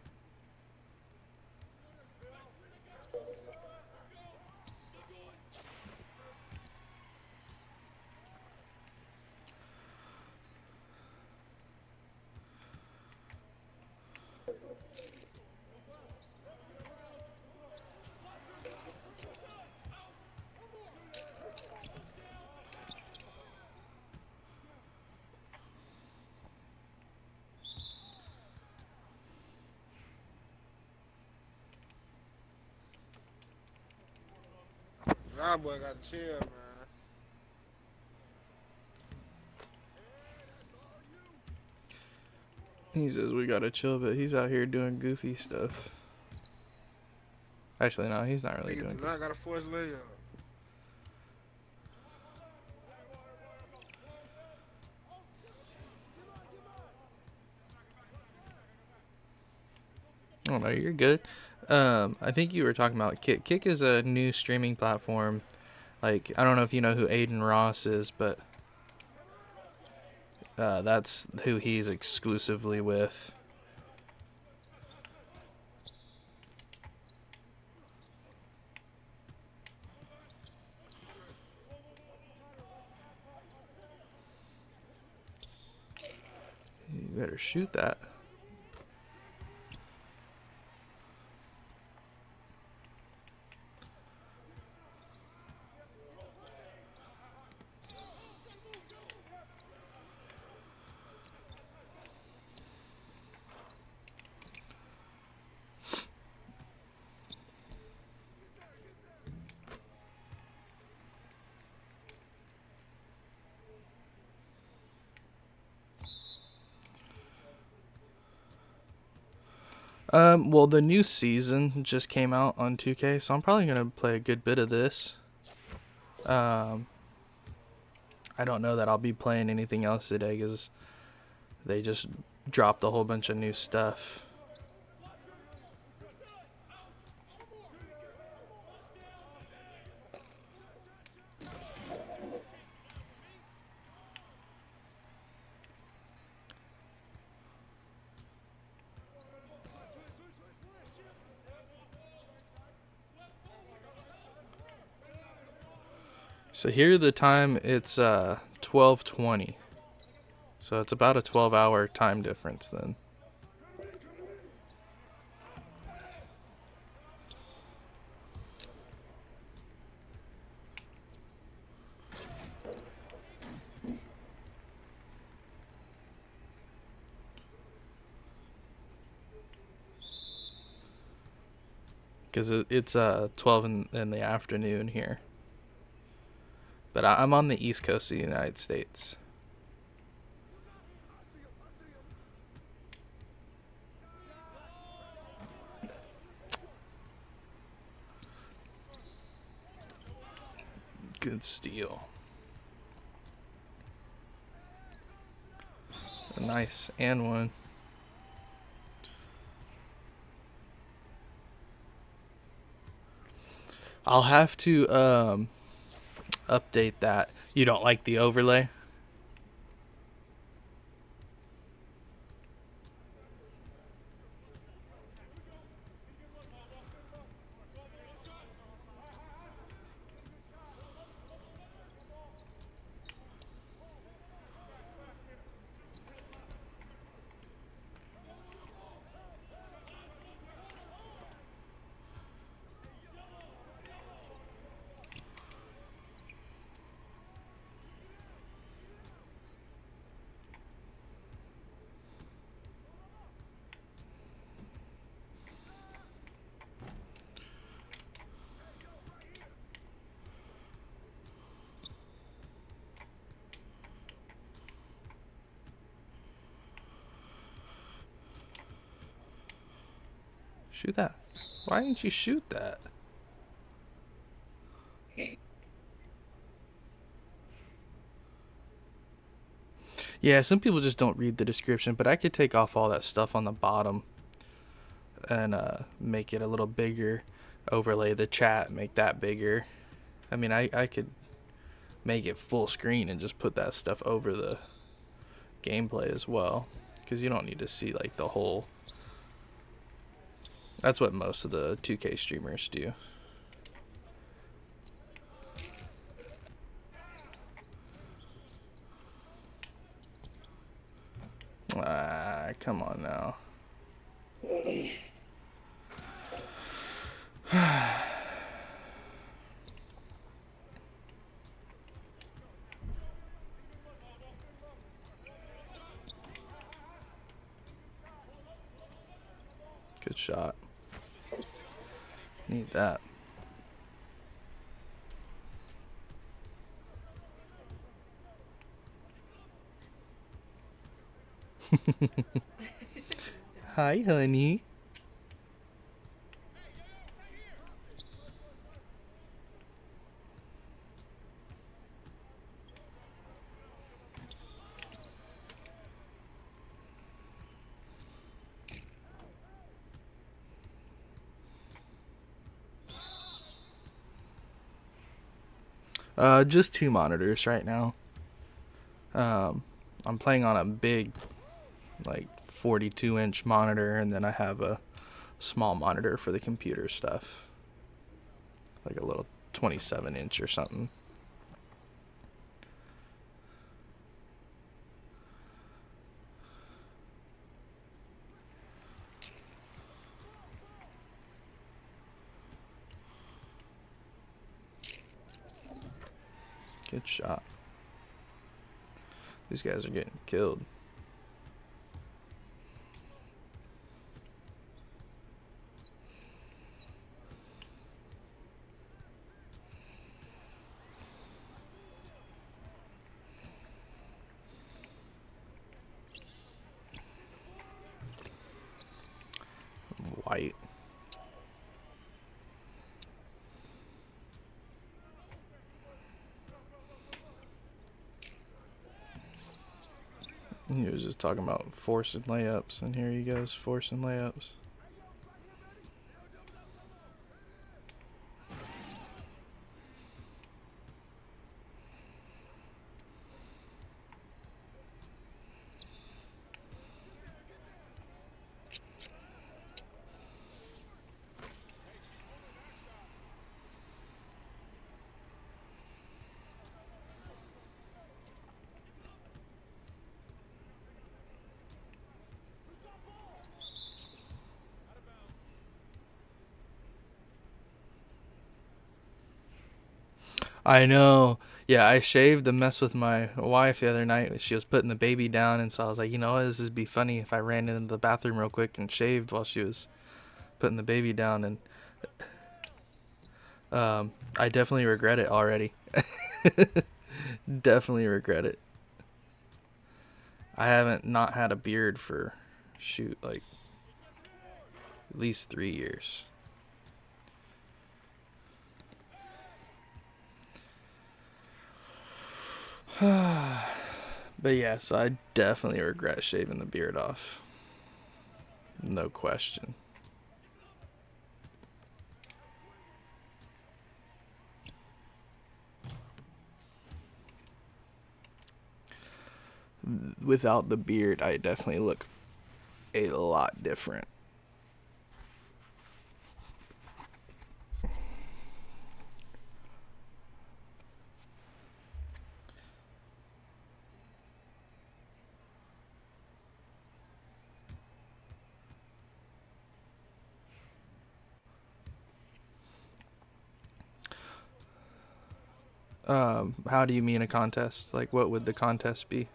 Nah, boy, gotta chill, man. He says we gotta chill, but he's out here doing goofy stuff. Actually, no, he's not really Niggas doing do goofy. not got a force layup. Oh no, you're good. I think you were talking about Kick. Kick is a new streaming platform. Like, I don't know if you know who Aiden Ross is, but that's who he's exclusively with. You better shoot that. Well, the new season just came out on 2K, so I'm probably gonna play a good bit of this. I don't know that I'll be playing anything else today because they just dropped a whole bunch of new stuff. So here the time, it's 12:20. So it's about a 12-hour time difference then. Because it's 12 in the afternoon here. But I'm on the East Coast of the United States. Good steal. Nice. And one. I'll have to update that. You don't like the overlay? Shoot that. Why didn't you shoot that? Yeah, some people just don't read the description, but I could take off all that stuff on the bottom and make it a little bigger. Overlay the chat, make that bigger. I mean, I could make it full screen and just put that stuff over the gameplay as well, because you don't need to see like the whole. That's what most of the 2K streamers do. Ah, come on now. Good shot. Need that. Hi, honey. Just 2 monitors right now. I'm playing on a big, like 42-inch monitor, and then I have a small monitor for the computer stuff, like a little 27-inch or something. Good shot. These guys are getting killed. White. He was just talking about forcing layups, and here he goes forcing layups. I know. Yeah, I shaved to mess with my wife the other night. She was putting the baby down, and so I was like, you know what, this would be funny if I ran into the bathroom real quick and shaved while she was putting the baby down, and I definitely regret it already. Definitely regret it. I haven't not had a beard for, shoot, like at least 3 years. But yeah, so I definitely regret shaving the beard off. No question. Without the beard, I definitely look a lot different. How do you mean a contest? Like, what would the contest be?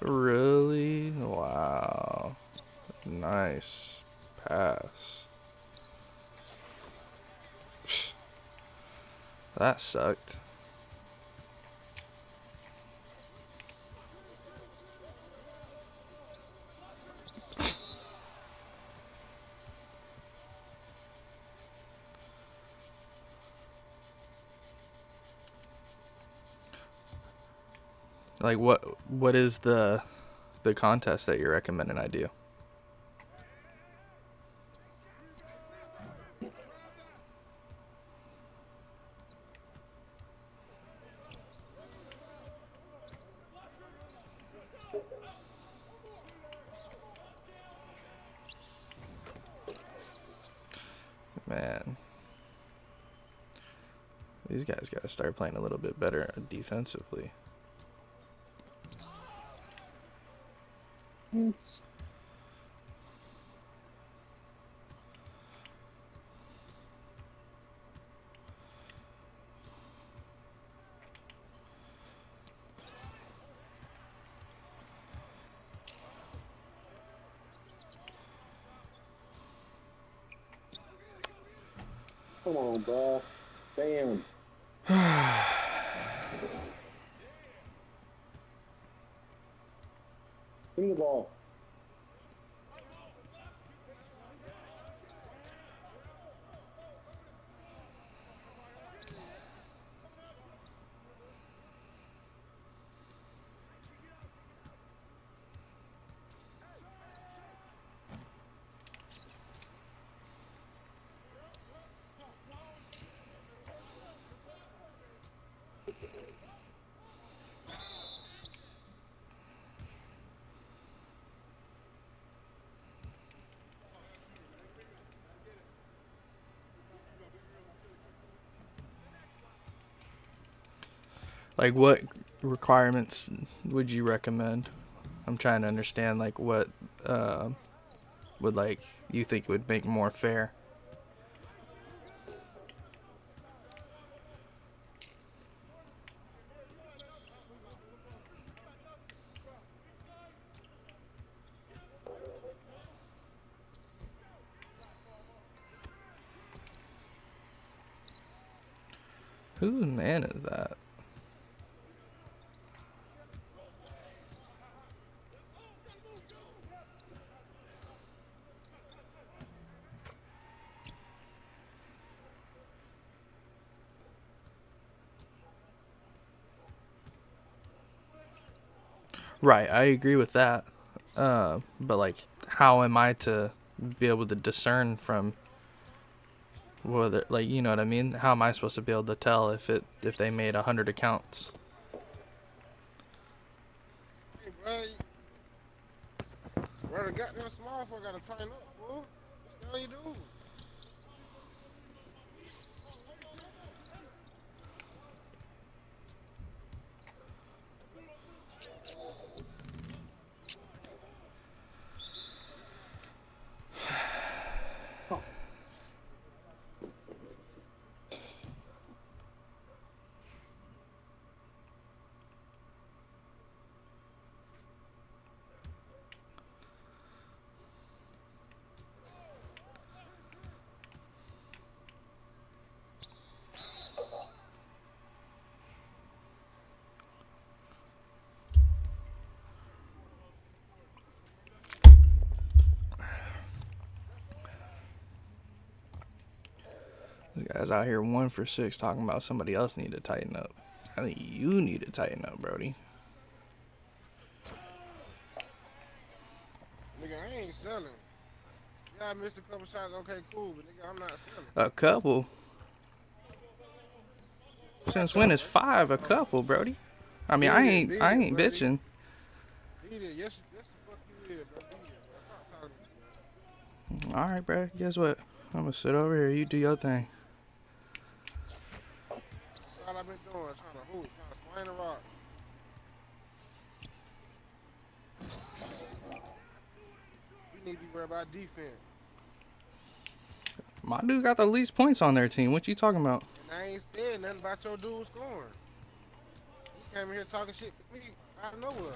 Really? Wow. Nice pass. That sucked. Like, what is the contest that you're recommending I do? Man, these guys got to start playing a little bit better defensively. It's come on, bro. Bam. Give me the ball. Like, what requirements would you recommend? I'm trying to understand, like, what would, like, you think would make more fair. Whose man is that? Right, I agree with that. But like, how am I to be able to discern from whether, like, you know what I mean? How am I supposed to be able to tell if they made 100 accounts? Hey, bro, the goddamn small for gotta tighten up, fool. What's the hell you do? Guys out here 1 for 6 talking about somebody else need to tighten up. I think you need to tighten up, Brody. Nigga, I ain't selling. Yeah, I missed a couple shots. Okay, cool, but nigga, I'm not selling. A couple. Since when is 5 a couple, Brody? I mean, I ain't bitching. Beat it. Yes, the fuck you is, bro. Beat it, bro. Stop talking to me, bro. All right, bro. Guess what? I'm gonna sit over here. You do your thing. That's all I've been doing. Trying to hoop, trying to swing the rock. We need to be worried about defense. My dude got the least points on their team. What you talking about? And I ain't said nothing about your dude scoring. You came in here talking shit to me out of nowhere.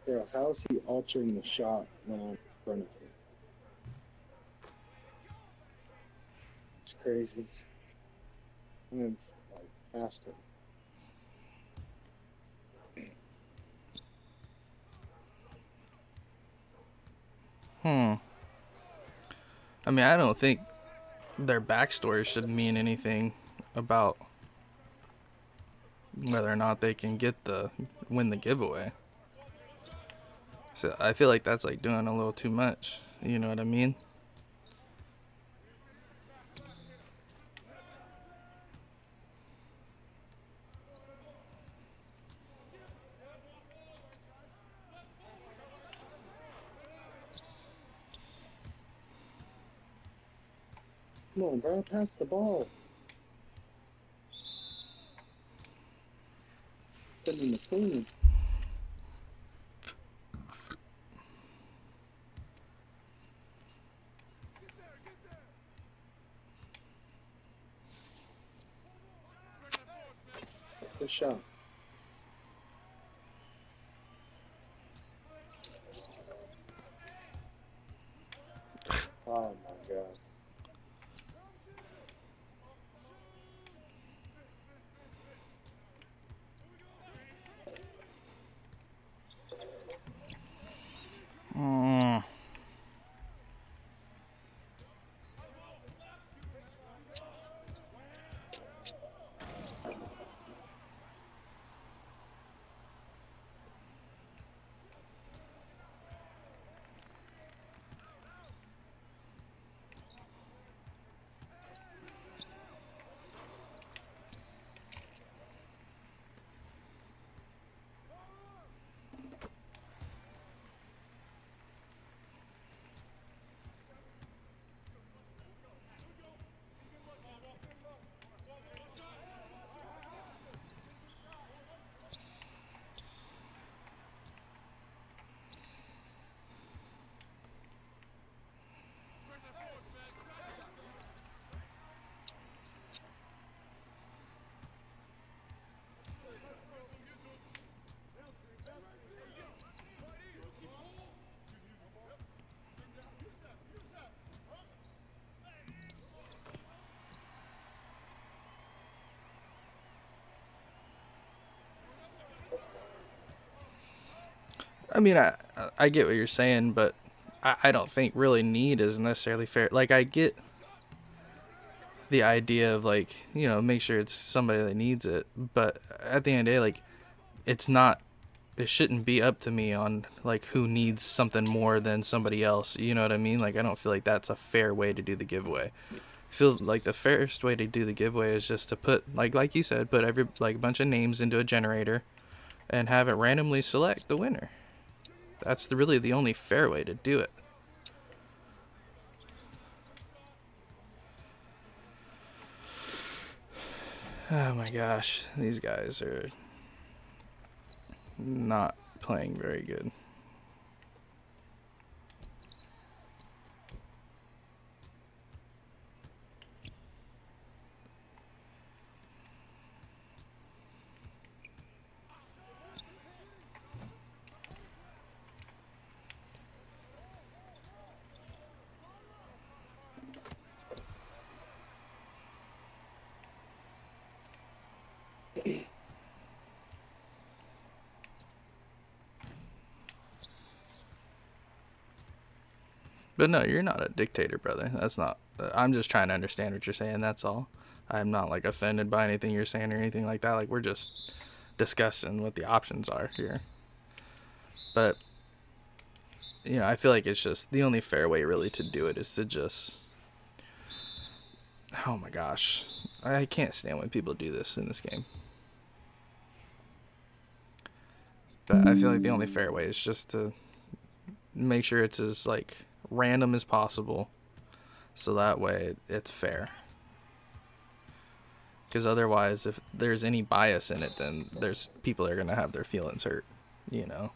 Bro, how is he altering the shot when I'm in front of him? It's crazy. I'm like faster. I mean, I don't think their backstory should mean anything about whether or not they can win the giveaway. So I feel like that's like doing a little too much. You know what I mean? Come on, bro, pass the ball. Put it in the clean. Good shot. Oh my god. I mean, I get what you're saying, but I don't think really need is necessarily fair. Like, I get the idea of, like, you know, make sure it's somebody that needs it, but at the end of the day, like, it's not, it shouldn't be up to me on, like, who needs something more than somebody else. You know what I mean? Like, I don't feel like that's a fair way to do the giveaway. I feel like the fairest way to do the giveaway is just to put, like you said, put every, like, a bunch of names into a generator and have it randomly select the winner. That's really the only fair way to do it. Oh my gosh, these guys are not playing very good. But no, you're not a dictator, brother. That's not. I'm just trying to understand what you're saying. That's all. I'm not like offended by anything you're saying or anything like that. Like, we're just discussing what the options are here. But you know, I feel like it's just the only fair way really to do it is to just. Oh my gosh, I can't stand when people do this in this game. But I feel like the only fair way is just to make sure it's as, like, random as possible, so that way it's fair. Because otherwise, if there's any bias in it, then there's people that are gonna have their feelings hurt, you know.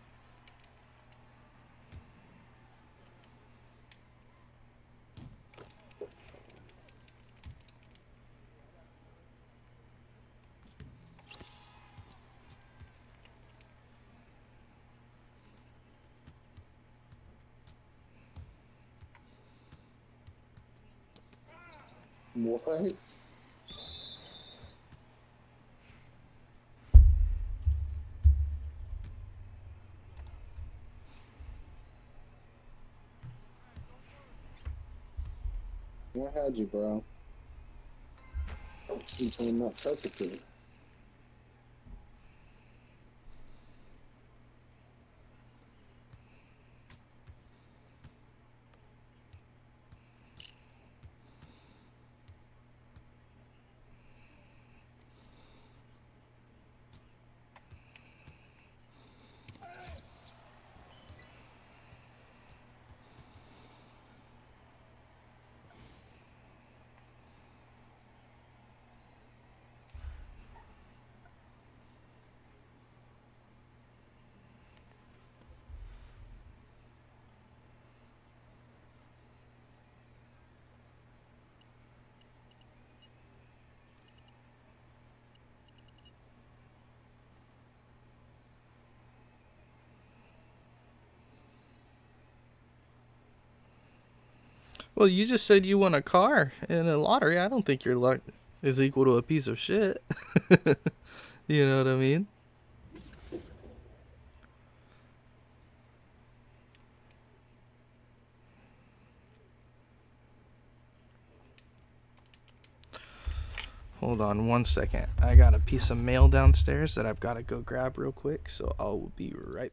What? I had you, bro. You turned up perfectly. Well, you just said you won a car in a lottery. I don't think your luck is equal to a piece of shit. You know what I mean? Hold on 1 second. I got a piece of mail downstairs that I've got to go grab real quick, so I'll be right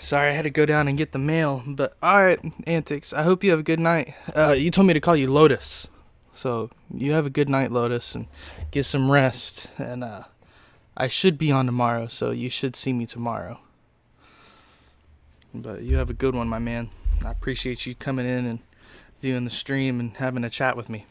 Sorry, I had to go down and get the mail. But alright, Antics, I hope you have a good night. You told me to call you Lotus. So you have a good night, Lotus, and get some rest. And I should be on tomorrow, so you should see me tomorrow. But you have a good one, my man. I appreciate you coming in and viewing the stream and having a chat with me.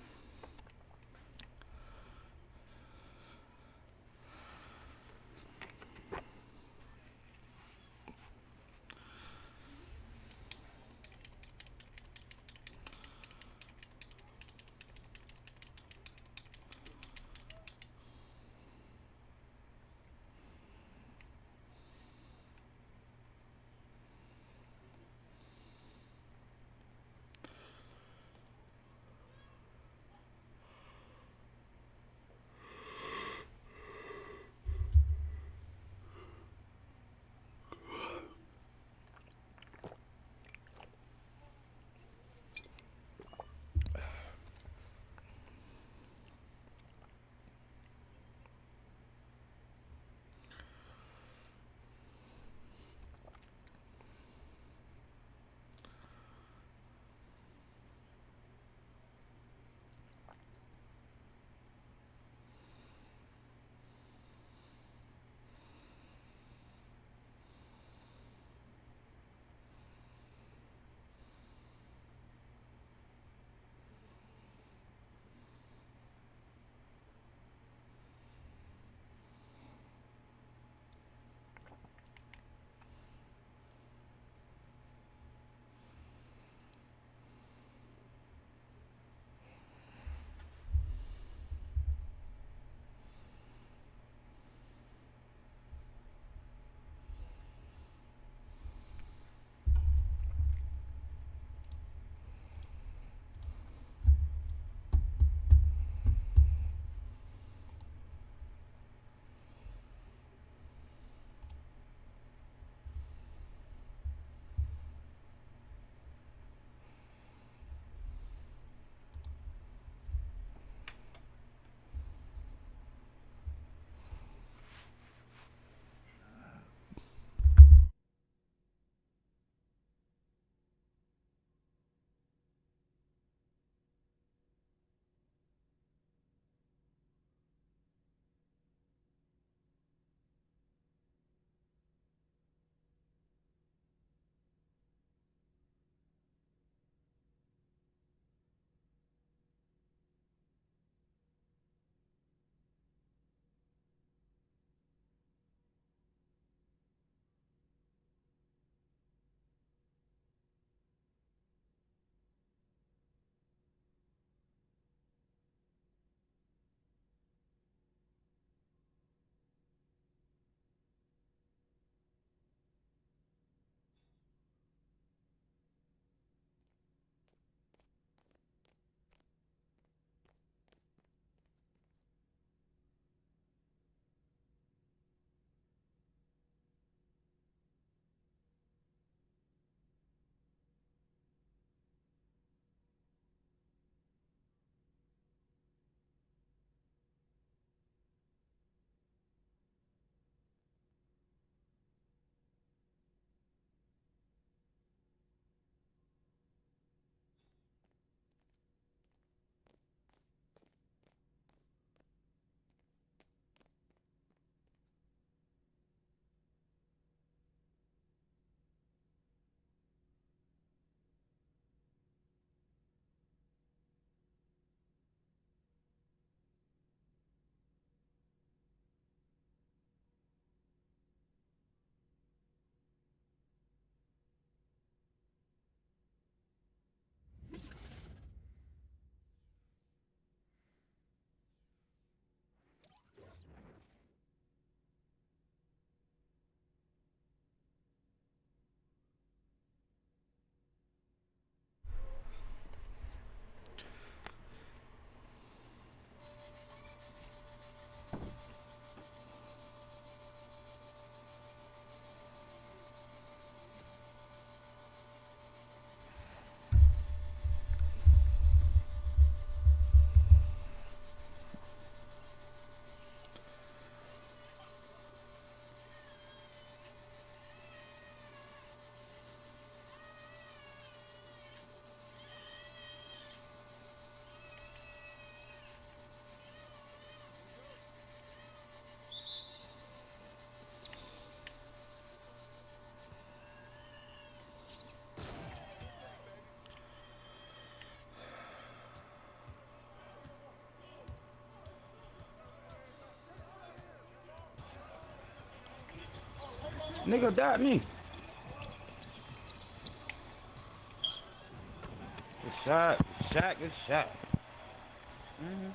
Nigga got me. Good shot. Good shot. Good shot. Mm-hmm.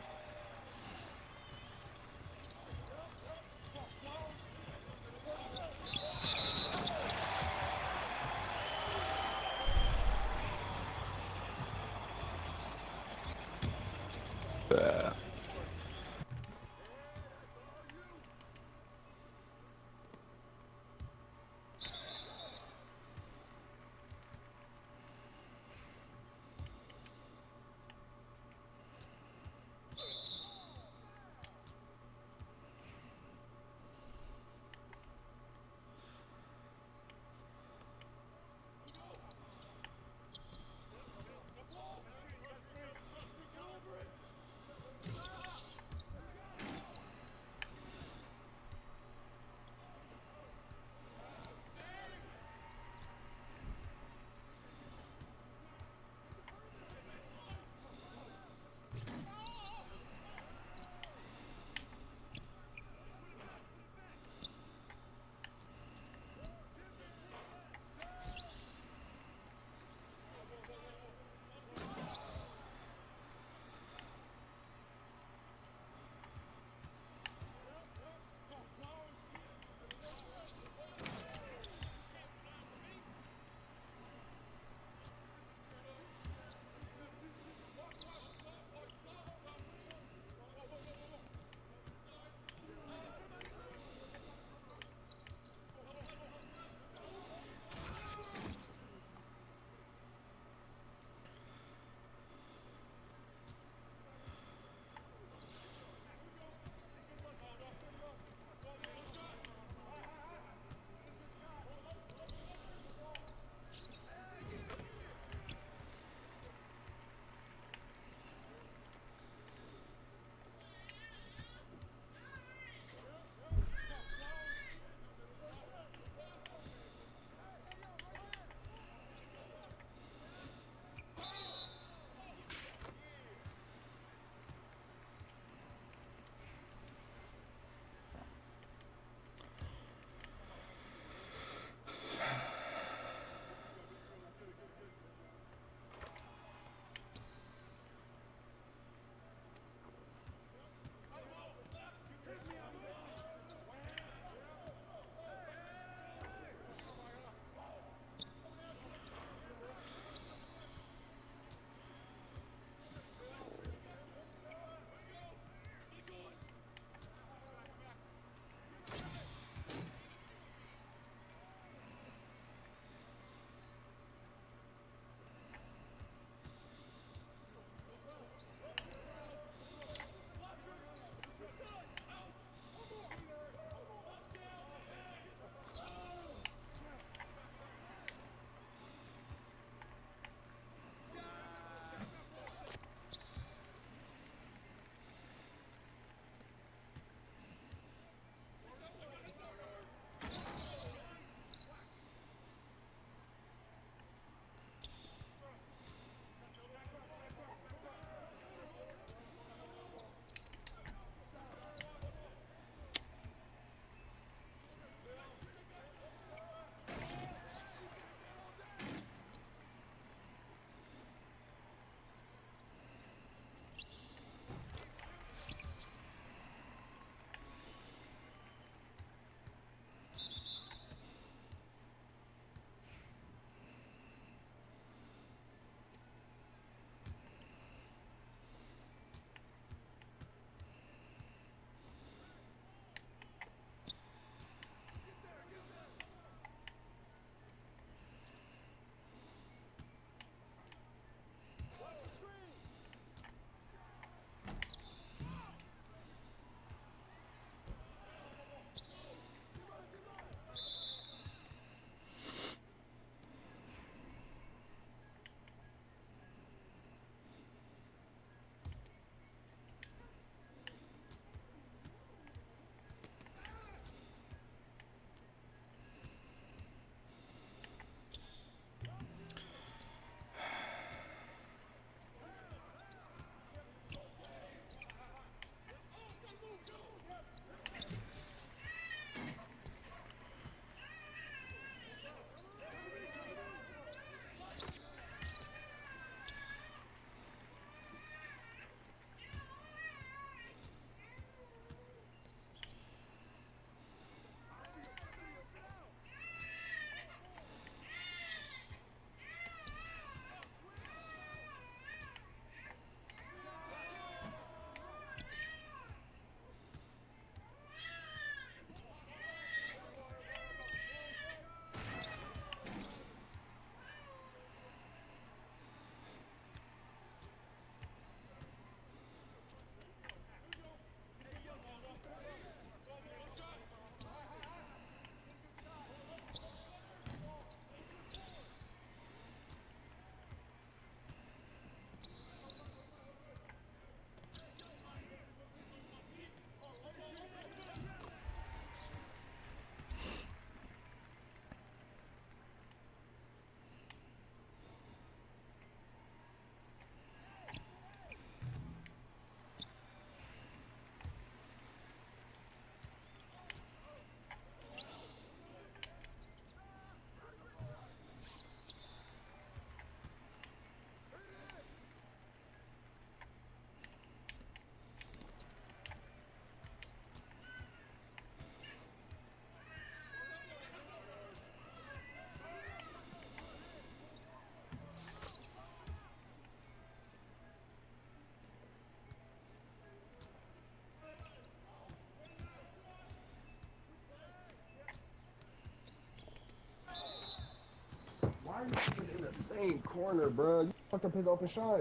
He's in the same corner, bro. You fucked up his open shot.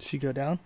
Did she go down?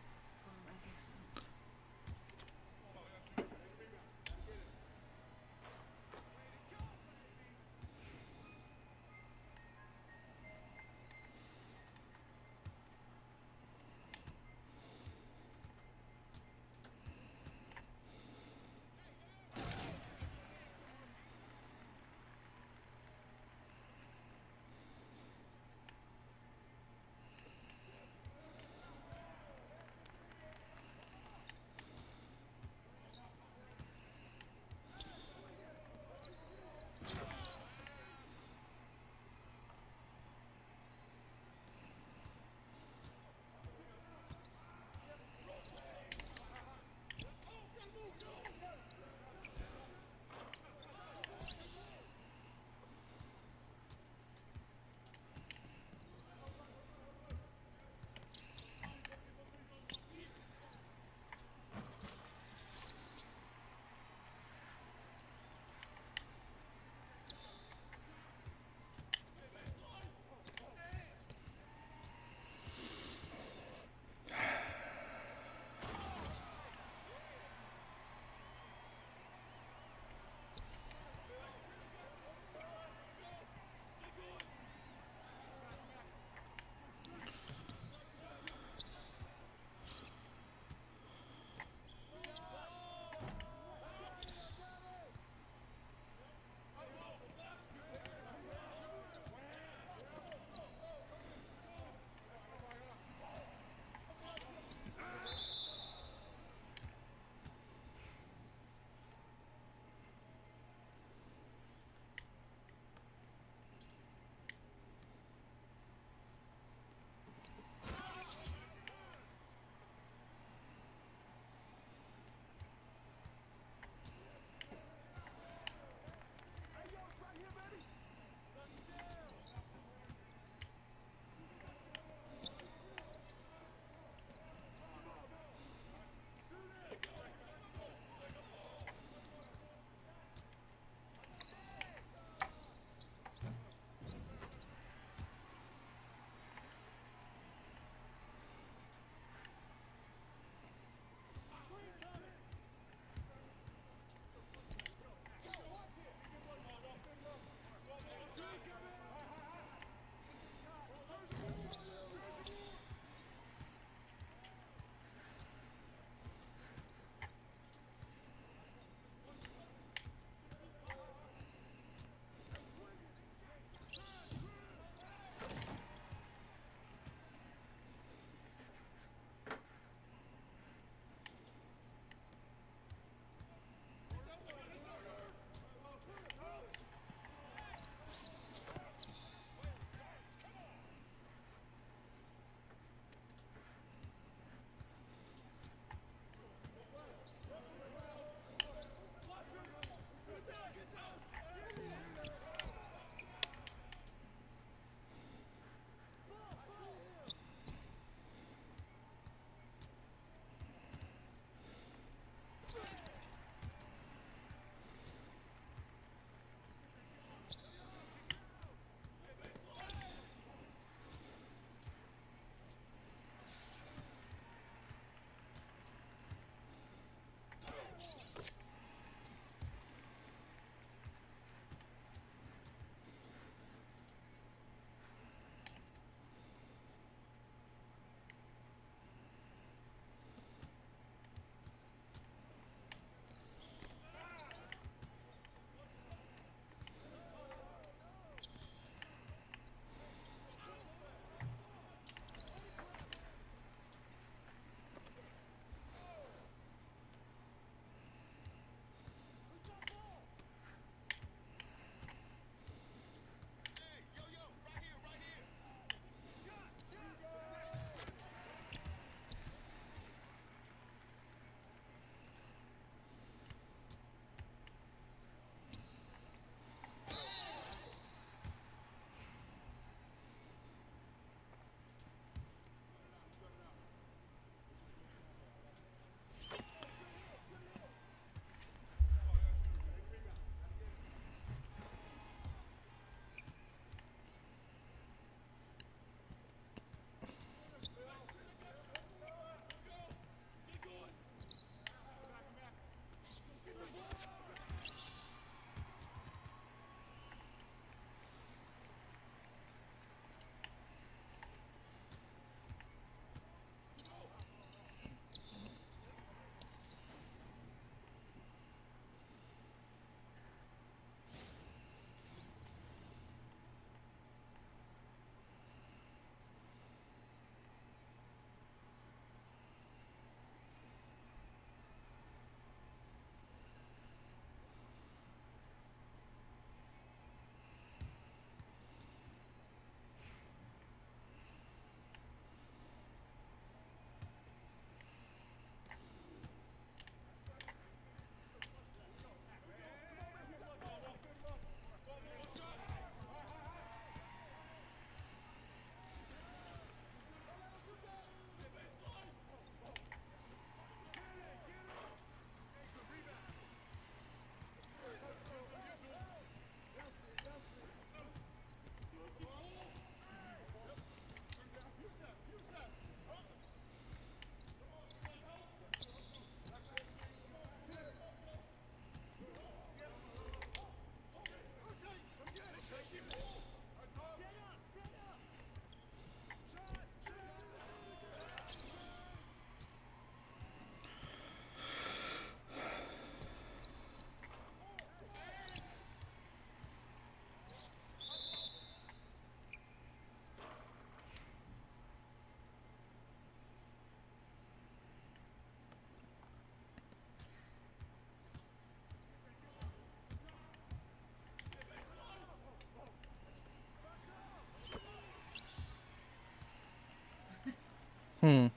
What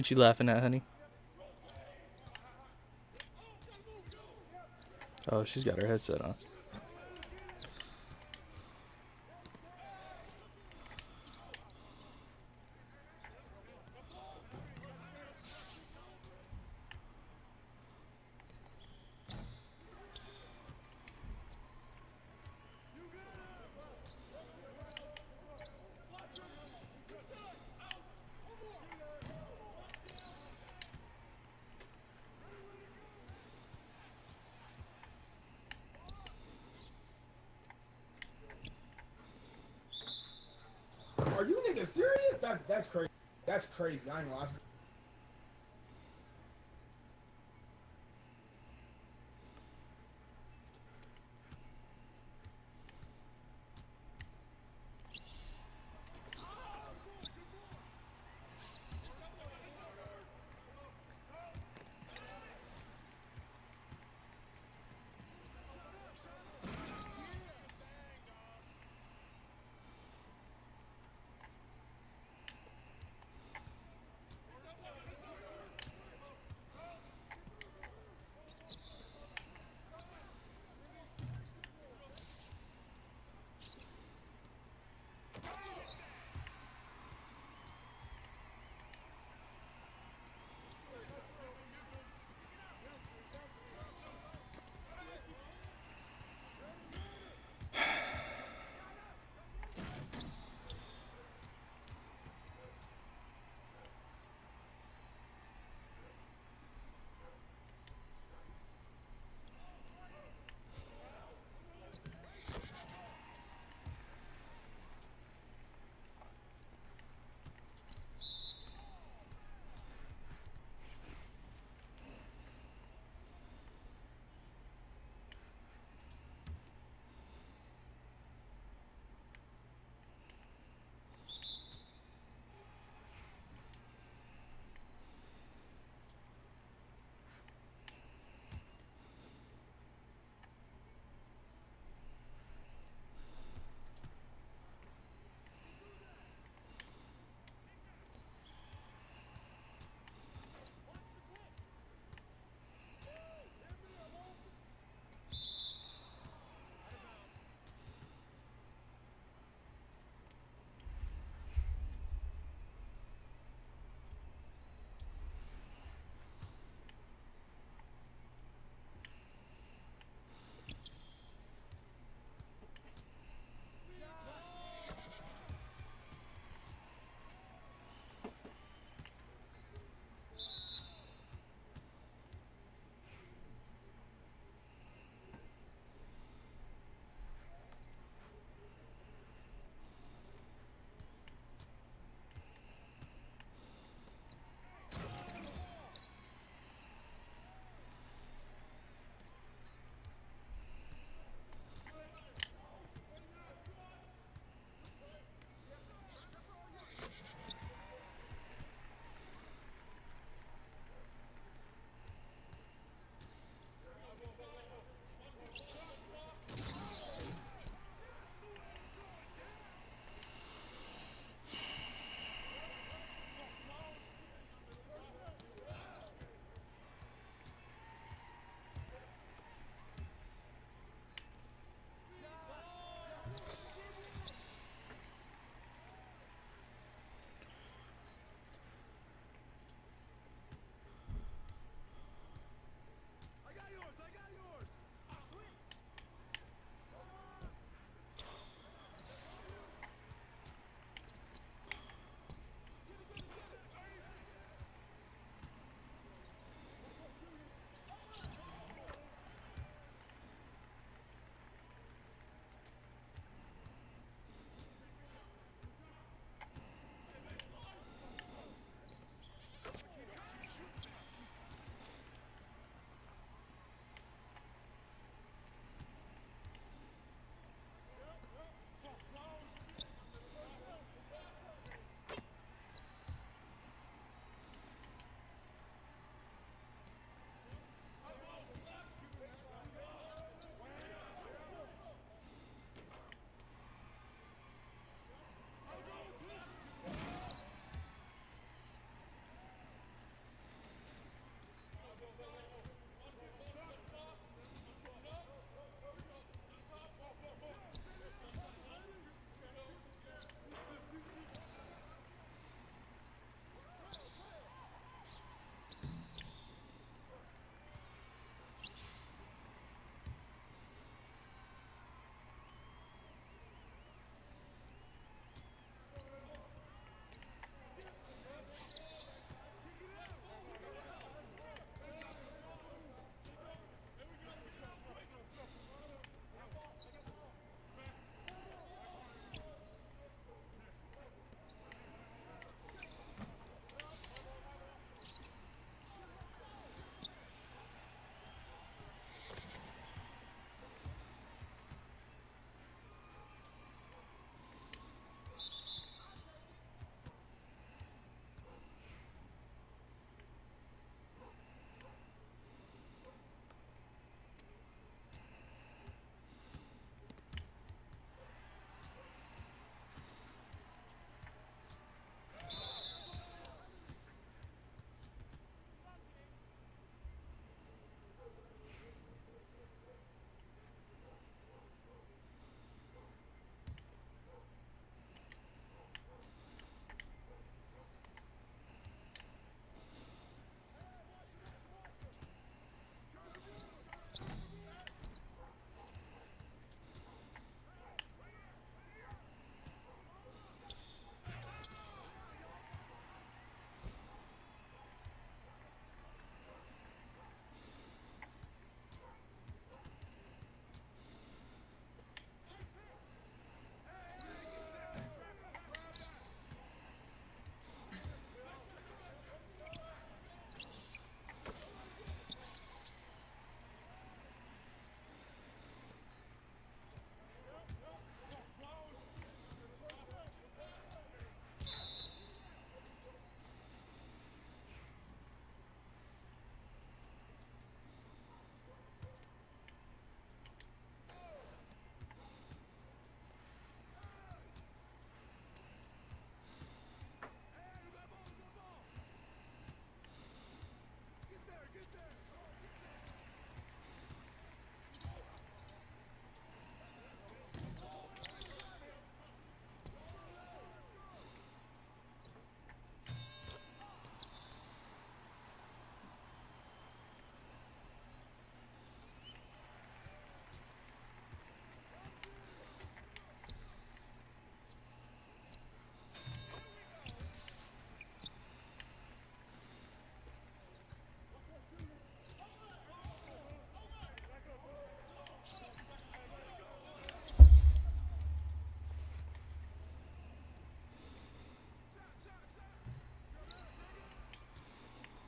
you laughing at, honey? Oh, she's got her headset on. Are you niggas serious? That's crazy. That's crazy. I ain't gonna lie.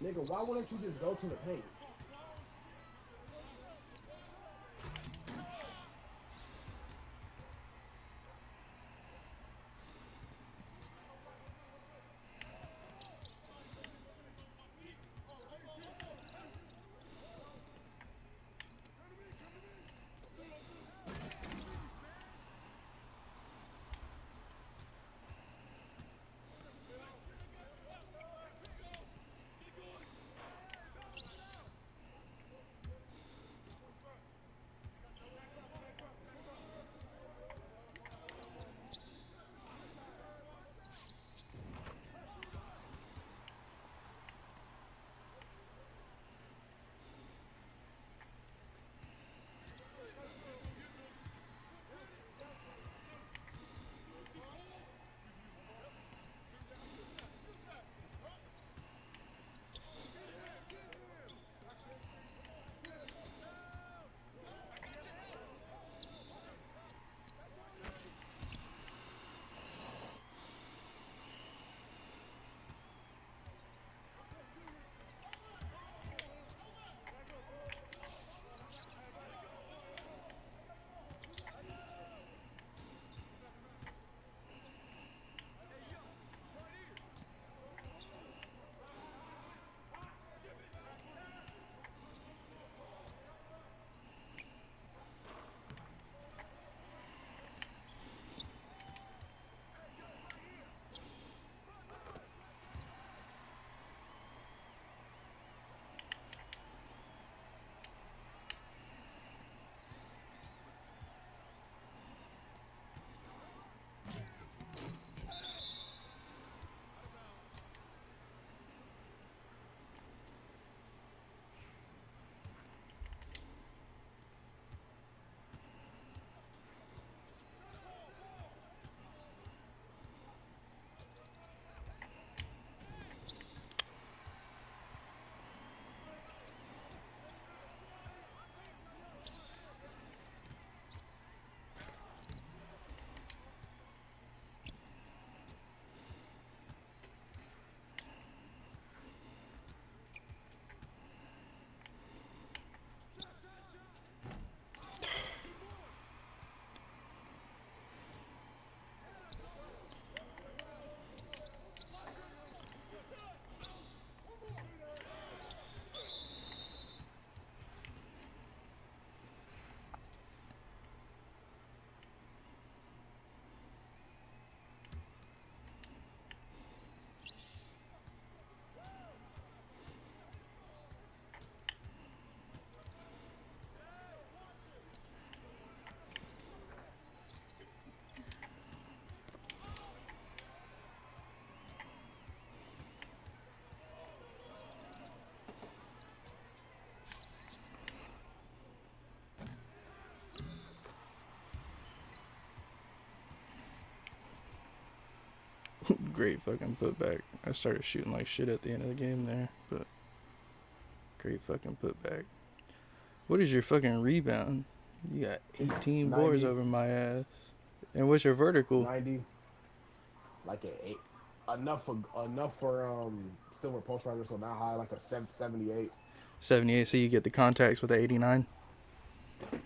Nigga, why wouldn't you just go to the paint? Great fucking putback. I started shooting like shit at the end of the game there, but great fucking putback. What is your fucking rebound? You got 18 boards 90. over my ass. And what's your vertical? 90. Like an 8. Enough for silver post rider, so not high, like a 78. 78, so you get the contacts with the 89?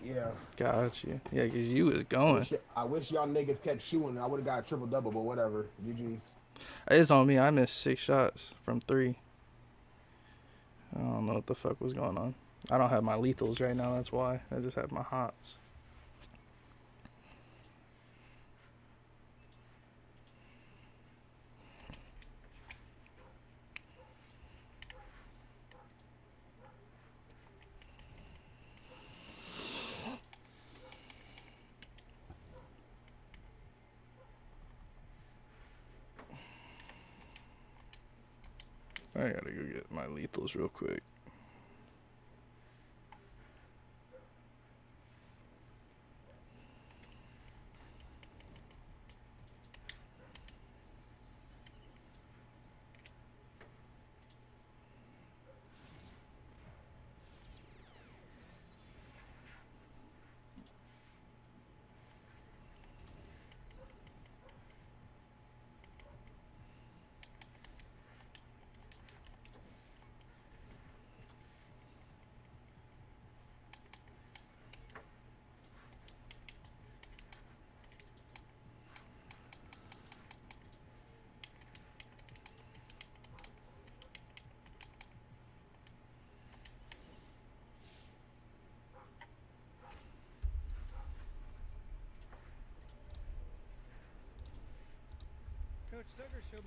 Yeah. Gotcha. Yeah, because you was I going. wish y'all niggas kept shooting. I would have got a triple double, but whatever. GG's. It's on me. I missed 6 shots from 3. I don't know what the fuck was going on. I don't have my lethals right now, that's why. I just have my hots. I gotta go get my lethals real quick.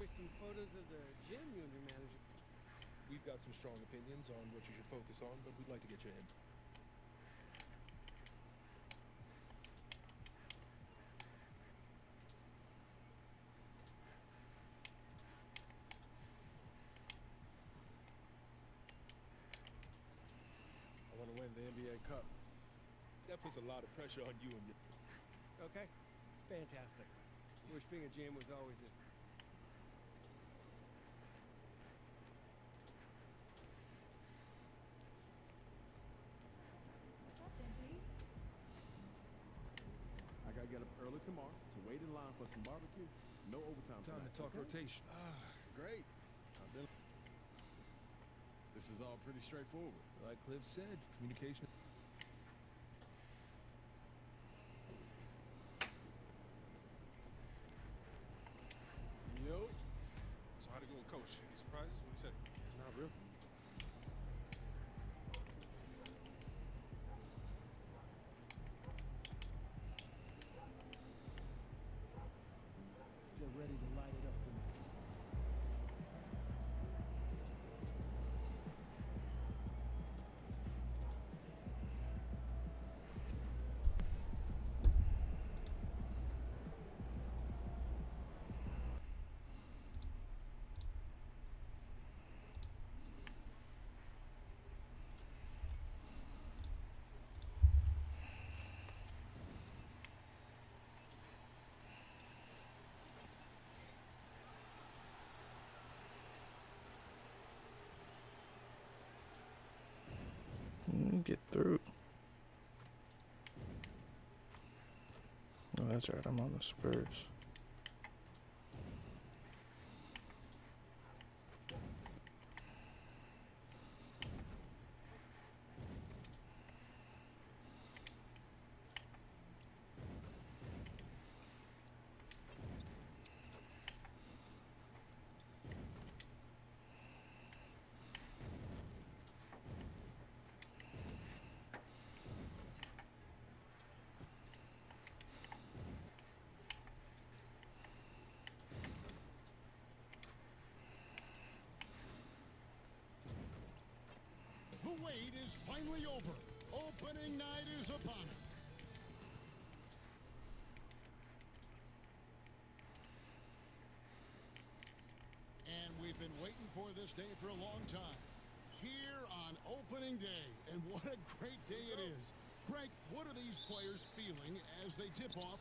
me some photos of the gym you and your manager. We've got some strong opinions on what you should focus on, but we'd like to get you in. I want to win the NBA Cup. That puts a lot of pressure on you and your... Okay, fantastic. Wish being a GM was always it. I gotta get up early tomorrow to wait in line for some barbecue. No overtime. Time to talk rotation. Great. This is all pretty straightforward. Like Cliff said, communication. Yo. So how'd it go with Coach? Any surprises? What do you say? Not real. You're ready to light it up tonight. Get through. Oh, that's right. I'm on the Spurs. The wait is finally over. Opening night is upon us. And we've been waiting for this day for a long time. Here on opening day, and what a great day it is. Greg, what are these players feeling as they tip off?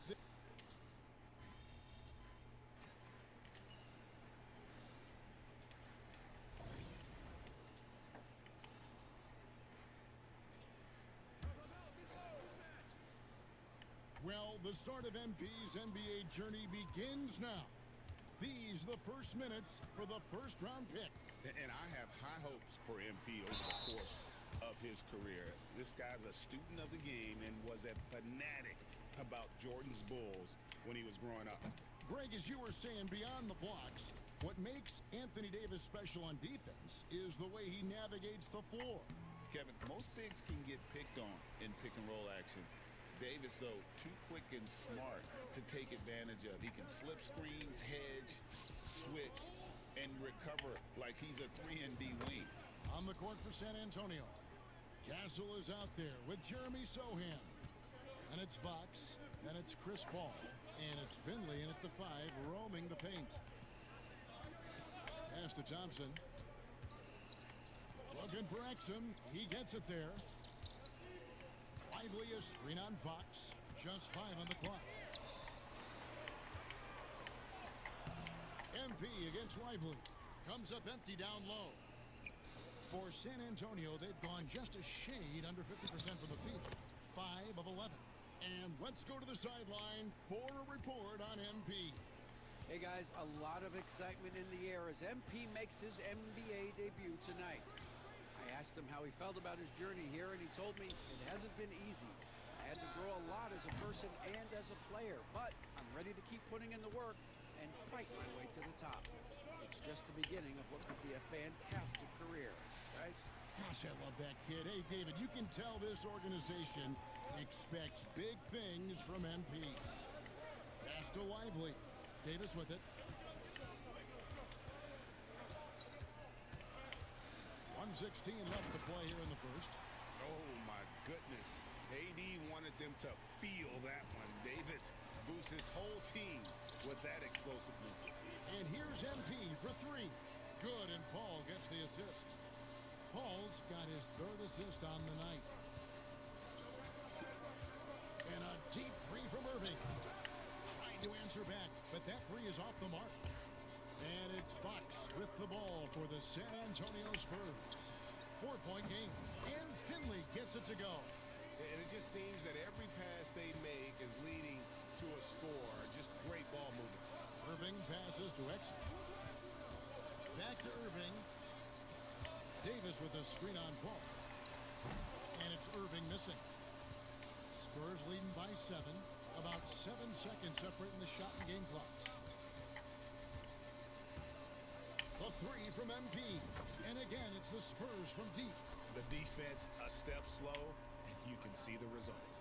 Well, the start of MP's NBA journey begins now. These the first minutes for the first-round pick. And I have high hopes for MP over the course of his career. This guy's a student of the game and was a fanatic about Jordan's Bulls when he was growing up. Greg, as you were saying, beyond the blocks, what makes Anthony Davis special on defense is the way he navigates the floor. Kevin, most bigs can get picked on in pick-and-roll action. Davis, though, too quick and smart to take advantage of. He can slip screens, hedge, switch, and recover like he's a 3-and-D wing. On the court for San Antonio, Castle is out there with Jeremy Sohan. And it's Fox, and it's Chris Paul, and it's Finley in at the 5, roaming the paint. Pass to Thompson. Looking for Exum. He gets it there. Lively a screen on Fox. Just 5 on the clock. MP against Lively. Comes up empty down low. For San Antonio, they've gone just a shade under 50% from the field. 5 of 11. And let's go to the sideline for a report on MP. Hey guys, a lot of excitement in the air as MP makes his NBA debut tonight. I asked him how he felt about his journey here, and he told me it hasn't been easy. I had to grow a lot as a person and as a player, but I'm ready to keep putting in the work and fight my way to the top. It's just the beginning of what could be a fantastic career, guys. Gosh, I love that kid. Hey, David, you can tell this organization expects big things from MP. Pass to Lively. Davis with it. 1:16 left to play here in the first. Oh my goodness. AD wanted them to feel that one. Davis boosts his whole team with that explosiveness. And here's MP for three. Good, and Paul gets the assist. Paul's got his third assist on the night. And a deep three from Irving. Trying to answer back, but that three is off the mark. And it's Fox with the ball for the San Antonio Spurs. 4-point game. And Finley gets it to go. And it just seems that every pass they make is leading to a score. Just great ball movement. Irving passes to Exum. Back to Irving. Davis with a screen on Paul. And it's Irving missing. Spurs leading by 7. About 7 seconds separating the shot and game clocks. A three from MP. And again, it's the Spurs from deep. The defense a step slow, and you can see the results.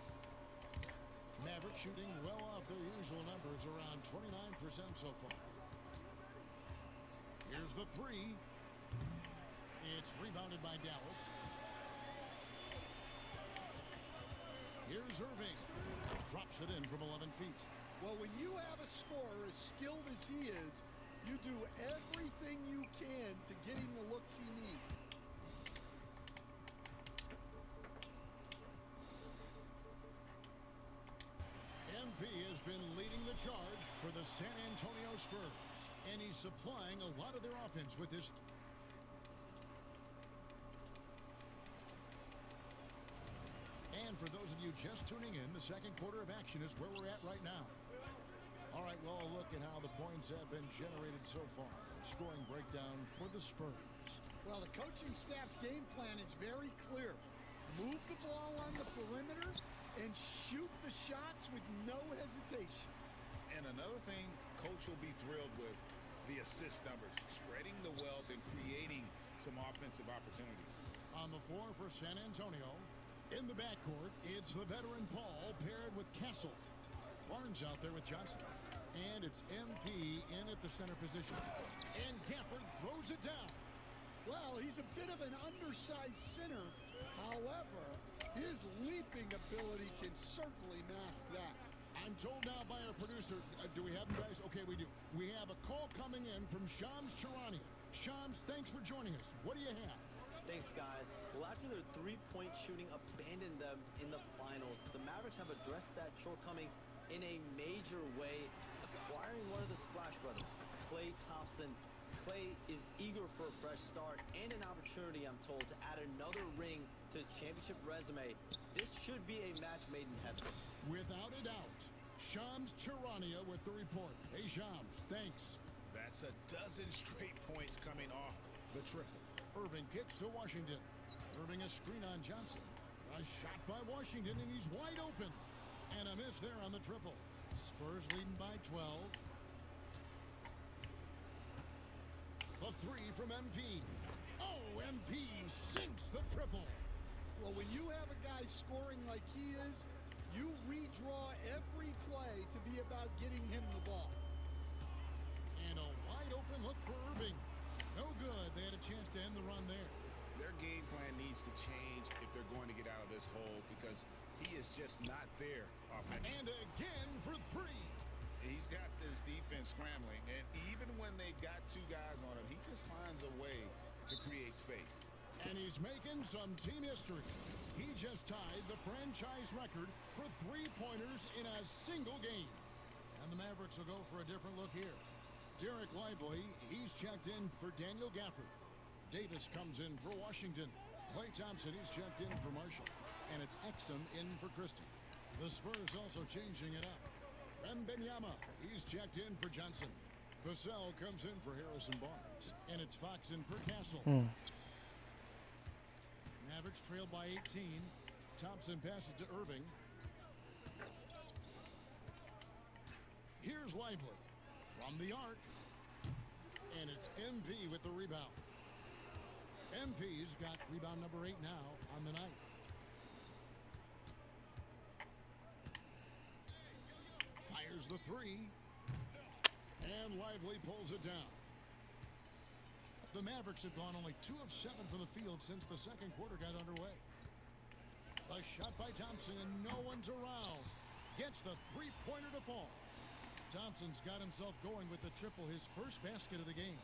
Maverick shooting well off their usual numbers, around 29% so far. Here's the three. It's rebounded by Dallas. Here's Irving. Drops it in from 11 feet. Well, when you have a scorer as skilled as he is, you do everything you can to get him the looks he needs. MP has been leading the charge for the San Antonio Spurs, and he's supplying a lot of their offense with his. And for those of you just tuning in, the second quarter of action is where we're at right now. All right, well, a look at how the points have been generated so far. Scoring breakdown for the Spurs. Well, the coaching staff's game plan is very clear. Move the ball on the perimeter and shoot the shots with no hesitation. And another thing coach will be thrilled with, the assist numbers, spreading the wealth and creating some offensive opportunities. On the floor for San Antonio, in the backcourt, it's the veteran Paul paired with Castle. Barnes out there with Johnson. And it's MP in at the center position. And Gafford throws it down. Well, he's a bit of an undersized center. However, his leaping ability can certainly mask that. I'm told now by our producer, do we have him, guys? Okay, we do. We have a call coming in from Shams Charania. Shams, thanks for joining us. What do you have? Thanks, guys. Well, after their three-point shooting abandoned them in the finals, the Mavericks have addressed that shortcoming in a major way, acquiring one of the Splash Brothers, Klay Thompson. Klay is eager for a fresh start and an opportunity, I'm told, to add another ring to his championship resume. This should be a match made in heaven. Without a doubt. Shams Charania with the report. Hey, Shams, thanks. That's a dozen straight points coming off the triple. Irving kicks to Washington. Irving a screen on Johnson. A shot by Washington, and he's wide open. And a miss there on the triple. Spurs leading by 12. The three from MP. Oh, MP sinks the triple. Well, when you have a guy scoring like he is, you redraw every play to be about getting him the ball. And a wide open look for Irving. No good. They had a chance to end the run there. Their game plan needs to change if they're going to get out of this hole, because he is just not there offensively. And again for three. He's got this defense scrambling, and even when they've got two guys on him, he just finds a way to create space. And he's making some team history. He just tied the franchise record for three-pointers in a single game. And the Mavericks will go for a different look here. Derek Lively, he's checked in for Daniel Gafford. Davis comes in for Washington. Klay Thompson, he's checked in for Marshall. And it's Exum in for Christie. The Spurs also changing it up. Wembanyama, he's checked in for Johnson. Vassell comes in for Harrison Barnes. And it's Fox in for Castle. Mavericks trailed by 18. Thompson passes to Irving. Here's Lively from the arc. And it's MP with the rebound. MP's got rebound number 8 now on the night. Fires the three. And Lively pulls it down. The The Mavericks have gone only 2 of 7 from the field since the second quarter got underway. A shot by Thompson, and no one's around. Gets the three-pointer to fall. Thompson's got himself going with the triple, his first basket of the game.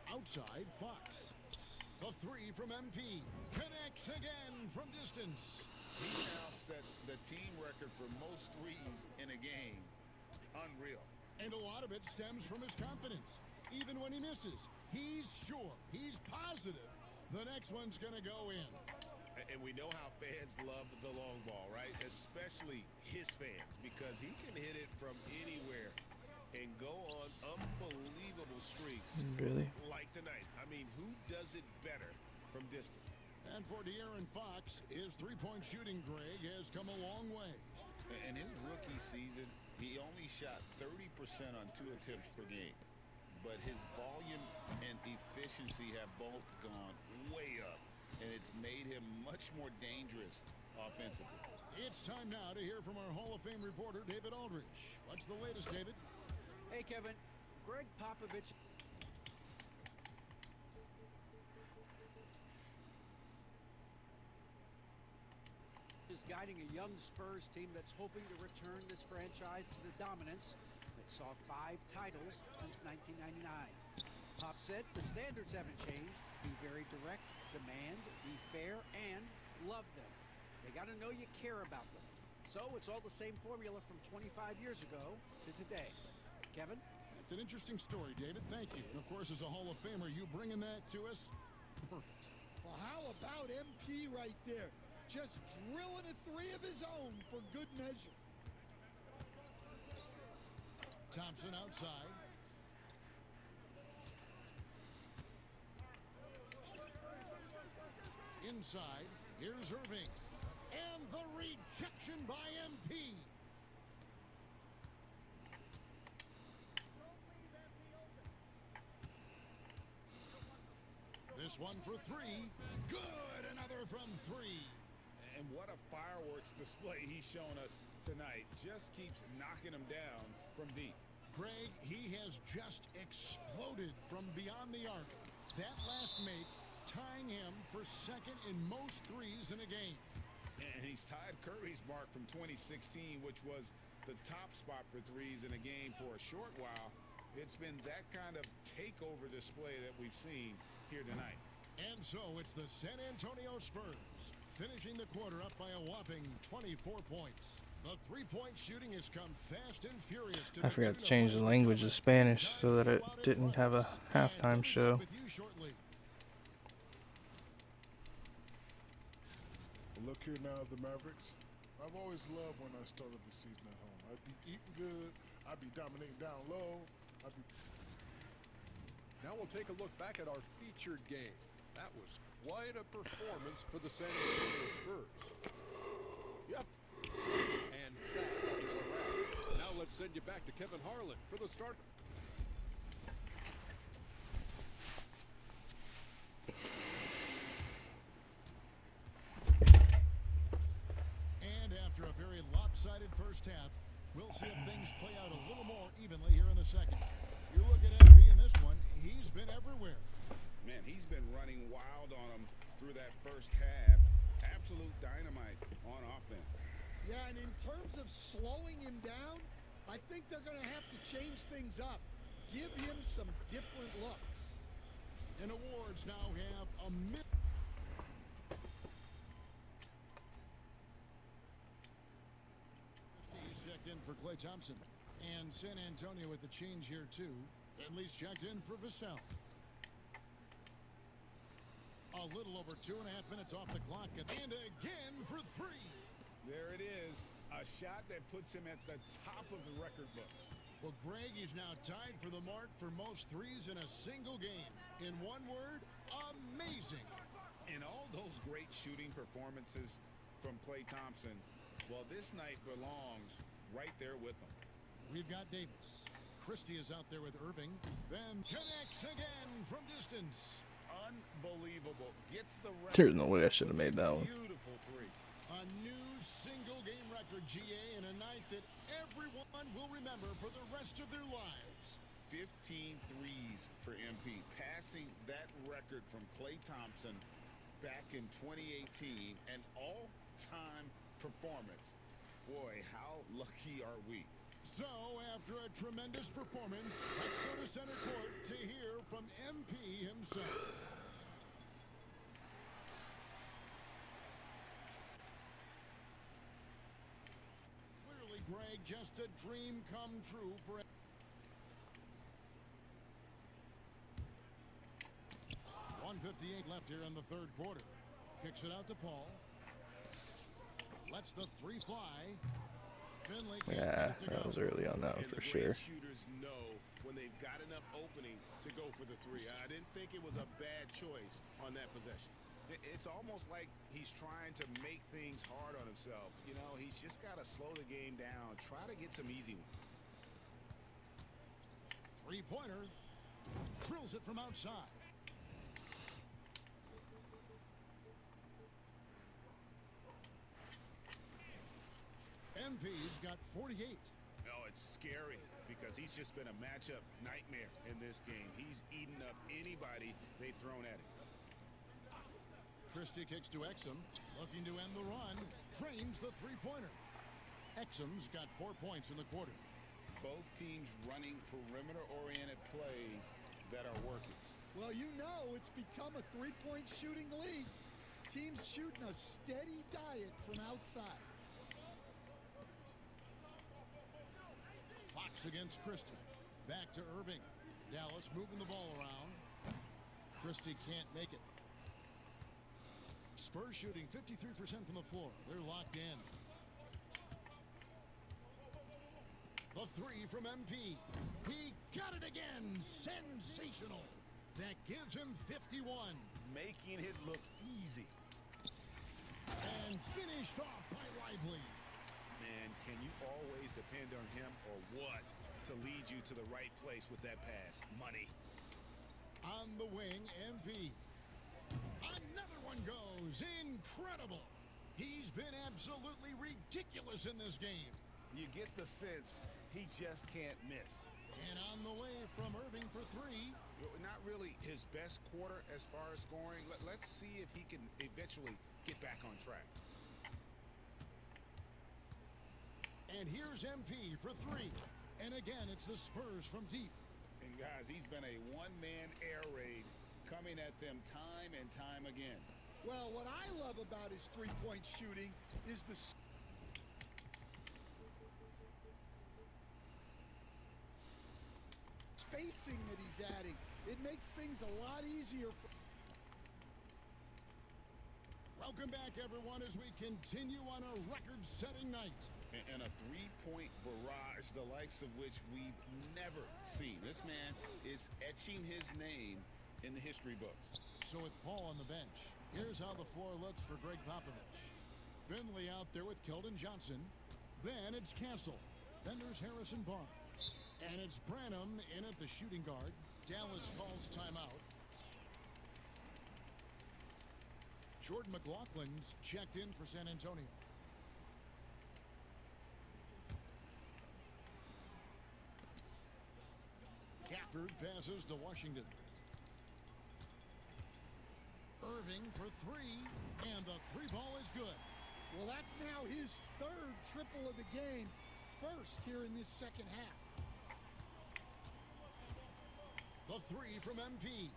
Outside, Fox. The three from MP. Connects again from distance. He now set the team record for most threes in a game. Unreal. And a lot of it stems from his confidence. Even when he misses, he's sure, he's positive the next one's going to go in. And we know how fans love the long ball, right? Especially his fans, because he can hit it from anywhere and go on unbelievable streaks. Really? Like tonight. I mean, who does it better from distance? And for De'Aaron Fox, his three-point shooting, Greg, has come a long way. In his rookie season, he only shot 30% on 2 attempts per game. But his volume and efficiency have both gone way up. And it's made him much more dangerous offensively. It's time now to hear from our Hall of Fame reporter, David Aldridge. What's the latest, David? Hey, Kevin. Greg Popovich is guiding a young Spurs team that's hoping to return this franchise to the dominance that saw 5 titles since 1999. Pop said the standards haven't changed. Be very direct, demand, be fair, and love them. They got to know you care about them. So it's all the same formula from 25 years ago to today. Kevin? That's an interesting story, David. Thank you. And, of course, as a Hall of Famer, you bringing that to us? Perfect. Well, how about MP right there? Just drilling a 3 of his own for good measure. Thompson outside. Inside, here's Irving. And the rejection by MP. This one for 3. Good, another from 3. And what a fireworks display he's shown us tonight. Just keeps knocking them down from deep. Greg, he has just exploded from beyond the arc. That last make tying him for second in most threes in a game. And he's tied Curry's mark from 2016, which was the top spot for threes in a game for a short while. It's been that kind of takeover display that we've seen here tonight. And so it's the San Antonio Spurs finishing the quarter up by a whopping 24 points. The three-point shooting has come fast and furious. I forgot to change the language to Spanish so that it didn't have a halftime show. Look here now, the Mavericks. I've always loved when I started the season at home. I'd be eating good. I'd be dominating down low. Now we'll take a look back at our featured game. That was quite a performance for the San Antonio Spurs. Yep. And that is a wrap. Now let's send you back to Kevin Harlan for the start. And after a very lopsided first half, we'll see if things play out a little more evenly here in the second. You look at MP in this one, he's been everywhere. Man, he's been running wild on him through that first half. Absolute dynamite on offense. Yeah, and in terms of slowing him down, I think they're going to have to change things up. Give him some different looks. And awards now have a minute. He's checked in for Klay Thompson. And San Antonio with the change here, too. At least checked in for Vassell. A little over 2.5 minutes off the clock. And again for 3. There it is. A shot that puts him at the top of the record book. Well, Greg is now tied for the mark for most threes in a single game. In one word, amazing. And all those great shooting performances from Klay Thompson, well, this night belongs right there with him. We've got Davis. Christie is out there with Irving. Then connects again from distance. Unbelievable. Gets the record. There's no way I should have made that one. Beautiful 3. A new single game record, GA, in a night that everyone will remember for the rest of their lives. 15 threes for MP. surpassing that record from Klay Thompson back in 2018, an all-time performance. Boy, how lucky are we? So, after a tremendous performance, let's go to center court to hear from MP himself. Clearly, Greg, just a dream come true for 1:58 left here in the third quarter. Kicks it out to Paul. Lets the three fly. Finley Yeah, that was early on that one for sure. Shooters know when they've got enough opening to go for the three. I didn't think it was a bad choice on that possession. It's almost like he's trying to make things hard on himself. You know, he's just got to slow the game down, try to get some easy ones. Three-pointer. Drills it from outside. MP's got 48. Oh, it's scary because he's just been a matchup nightmare in this game. He's eaten up anybody they've thrown at him. Christie kicks to Exum, looking to end the run. Drains the three-pointer. Exum's got 4 points in the quarter. Both teams running perimeter-oriented plays that are working. Well, you know it's become a three-point shooting league. Teams shooting a steady diet from outside. Fox against Christie. Back to Irving. Dallas moving the ball around. Christie can't make it. Spurs shooting 53% from the floor. They're locked in. The three from MP. He got it again. Sensational. That gives him 51. Making it look easy. And finished off by Lively. Man, can you always depend on him or what to lead you to the right place with that pass? Money. On the wing, MP. Another one goes. Incredible. He's been absolutely ridiculous in this game. You get the sense he just can't miss. And on the way from Irving for three. Not really his best quarter as far as scoring. Let's see if he can eventually get back on track. And here's MP for three. And again, it's the Spurs from deep. And guys, he's been a one-man air raid coming at them time and time again. Well, what I love about his three-point shooting is the spacing that he's adding. It makes things a lot easier. Welcome back, everyone, as we continue on a record-setting night. And a three-point barrage, the likes of which we've never seen. This man is etching his name in the history books. So with Paul on the bench, here's how the floor looks for Greg Popovich. Finley out there with Keldon Johnson. Then it's Castle. Then there's Harrison Barnes. And it's Branham in at the shooting guard. Dallas calls timeout. Jordan McLaughlin's checked in for San Antonio. Gafford passes to Washington. Irving for three, and the three ball is good. Well, that's now his third triple of the game, first here in this second half. The three from MP.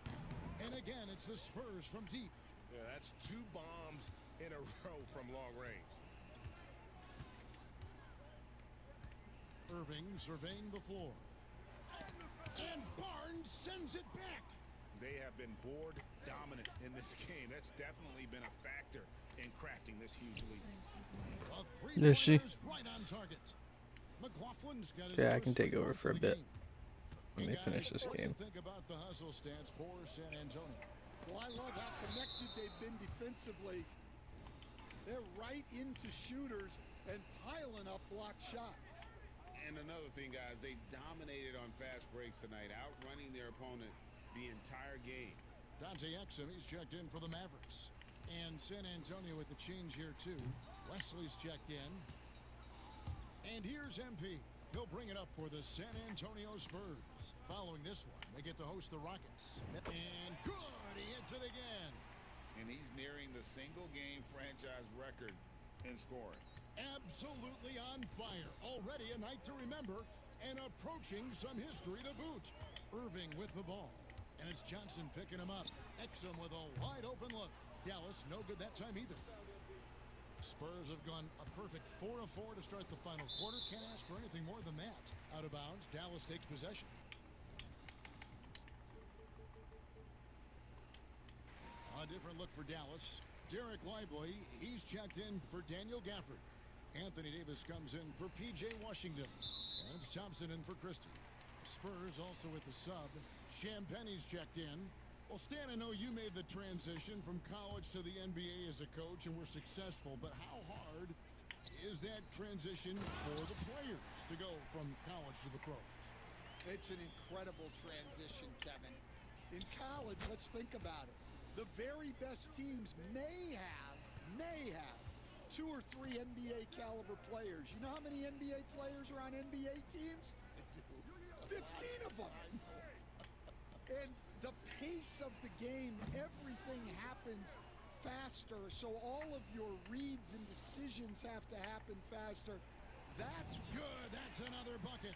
And again, it's the Spurs from deep. Yeah, that's two bombs in a row from long range. Irving surveying the floor. And Barnes sends it back. They have been board dominant in this game. That's definitely been a factor in crafting this huge lead. Is she? Right on target. McLaughlin's got his Yeah, I can take over for a bit. Let me finish this game. What do you think about the hustle stance for San Antonio? Well, I love how connected they've been defensively. They're right into shooters and piling up block shots. And another thing, guys, they've dominated on fast breaks tonight, outrunning their opponent the entire game. Dante Exum, he's checked in for the Mavericks. And San Antonio with the change here, too. Wesley's checked in. And here's MP. He'll bring it up for the San Antonio Spurs. Following this one, they get to host the Rockets. And good, he hits it again. And he's nearing the single-game franchise record in scoring. Absolutely on fire. Already a night to remember and approaching some history to boot. Irving with the ball. And it's Johnson picking him up. Exum with a wide-open look. Dallas no good that time either. Spurs have gone a perfect 4 of 4 to start the final quarter. Can't ask for anything more than that. Out of bounds, Dallas takes possession. A different look for Dallas. Derek Lively, he's checked in for Daniel Gafford. Anthony Davis comes in for P.J. Washington. And it's Thompson in for Christie. Spurs also with the sub. Champagne's checked in. Well, Stan, I know you made the transition from college to the NBA as a coach and were successful, but how hard is that transition for the players to go from college to the pros? It's an incredible transition, Kevin. In college, let's think about it. The very best teams may have 2 or 3 NBA caliber players. You know how many NBA players are on NBA teams? 15 of them. And the pace of the game, everything happens faster. So all of your reads and decisions have to happen faster. That's good. That's another bucket.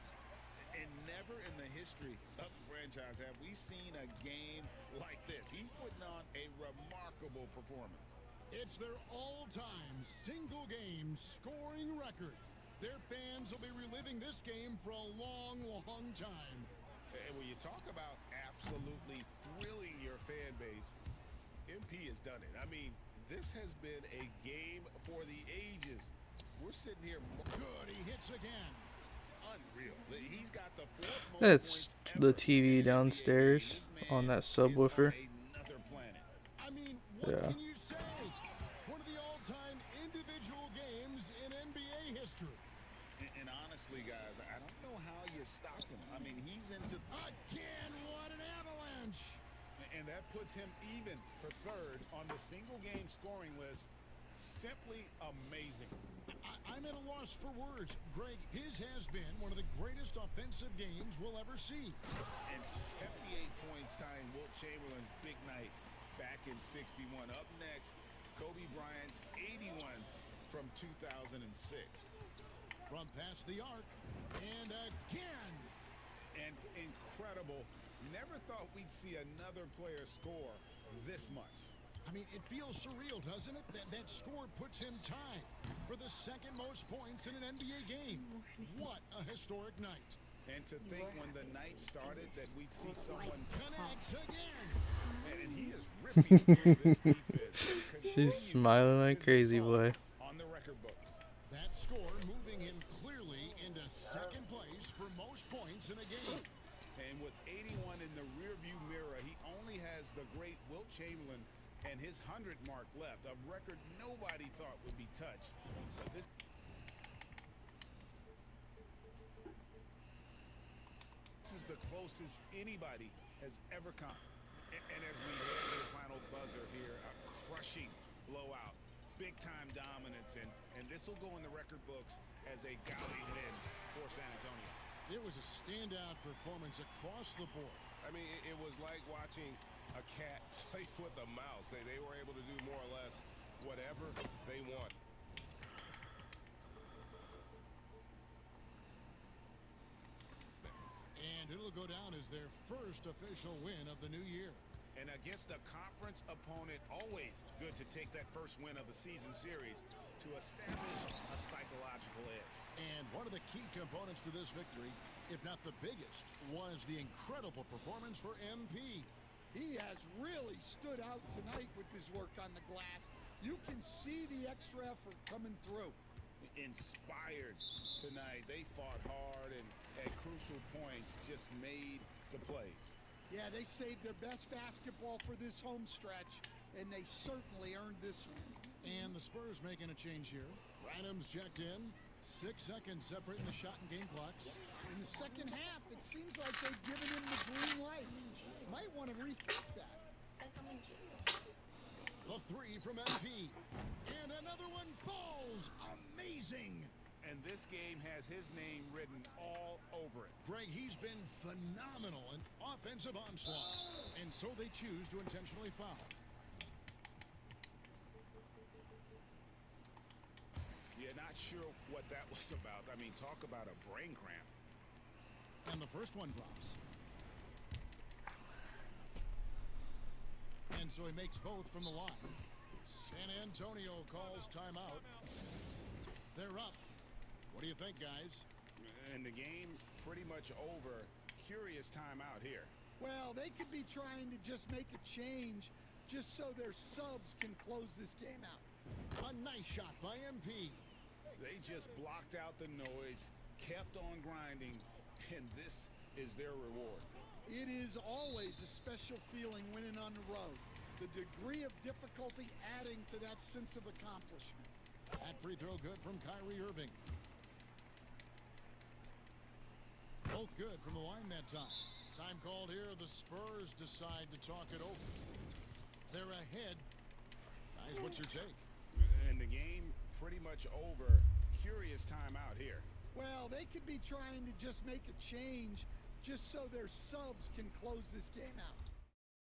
And never in the history of the franchise have we seen a game like this. He's putting on a remarkable performance. It's their all-time single-game scoring record. Their fans will be reliving this game for a long, long time. And when you talk about absolutely thrilling your fan base, MP has done it. I mean, this has been a game for the ages. We're sitting here. Good, he hits again. Unreal. He's got the 4th most It's the TV downstairs on that subwoofer. Another planet. I mean, what can you say? One of the all-time individual games in NBA history. And honestly, guys, I don't know how you stop him. I mean, he's into... Again, what an avalanche! And that puts him even for 3rd on the single-game scoring list. Simply amazing. I'm at a loss for words. Greg, his has been one of the greatest offensive games we'll ever see. And 78 points tying Wilt Chamberlain's big night back in 61. Up next, Kobe Bryant's 81 from 2006. From past the arc, and again. And incredible. Never thought we'd see another player score this much. I mean, it feels surreal, doesn't it? That score puts him tied for the 2nd most points in an NBA game. What a historic night. And to think when the night started that we'd see someone connect again. And he is ripping through this defense. She's smiling like crazy, boy. On the record books. That score moving him clearly into 2nd place for most points in a game. And with 81 in the rearview mirror, he only has the great Wilt Chamberlain and his 100 mark left, a record nobody thought would be touched. But this is the closest anybody has ever come. And as we head to the final buzzer here, a crushing blowout, big-time dominance, and this will go in the record books as a gaudy win for San Antonio. It was a standout performance across the board. I mean, it was like watching a cat play with a mouse. They were able to do more or less whatever they want. And it'll go down as their first official win of the new year. And against a conference opponent, always good to take that first win of the season series to establish a psychological edge. And one of the key components to this victory, if not the biggest, was the incredible performance for MP. He has really stood out tonight with his work on the glass. You can see the extra effort coming through. Inspired tonight. They fought hard and at crucial points just made the plays. Yeah, they saved their best basketball for this home stretch, and they certainly earned this one. And the Spurs making a change here. Randham's checked in. 6 seconds separating the shot and game clocks. In the second half, it seems like they've given him the green light. Might want to rethink that. The 3 from MP. And another one falls. Amazing. and this game has his name written all over it. Greg, he's been phenomenal in offensive onslaught, and so they choose to intentionally foul. Yeah, not sure what that was about. I mean, talk about a brain cramp. And the first one drops. And so he makes both from the line. San Antonio calls timeout. They're up. What do you think, guys? And the game pretty much over. Curious timeout here. Well, they could be trying to just make a change just so their subs can close this game out. A nice shot by MP. They just blocked out the noise, kept on grinding, and this is their reward. It is always a special feeling winning on the road. The degree of difficulty adding to that sense of accomplishment. That free throw good from Kyrie Irving. Both good from the line that time. Time called here. The Spurs decide to talk it over. They're ahead. Guys, what's your take? And the game pretty much over. Curious timeout here. Well, they could be trying to just make a change just so their subs can close this game out.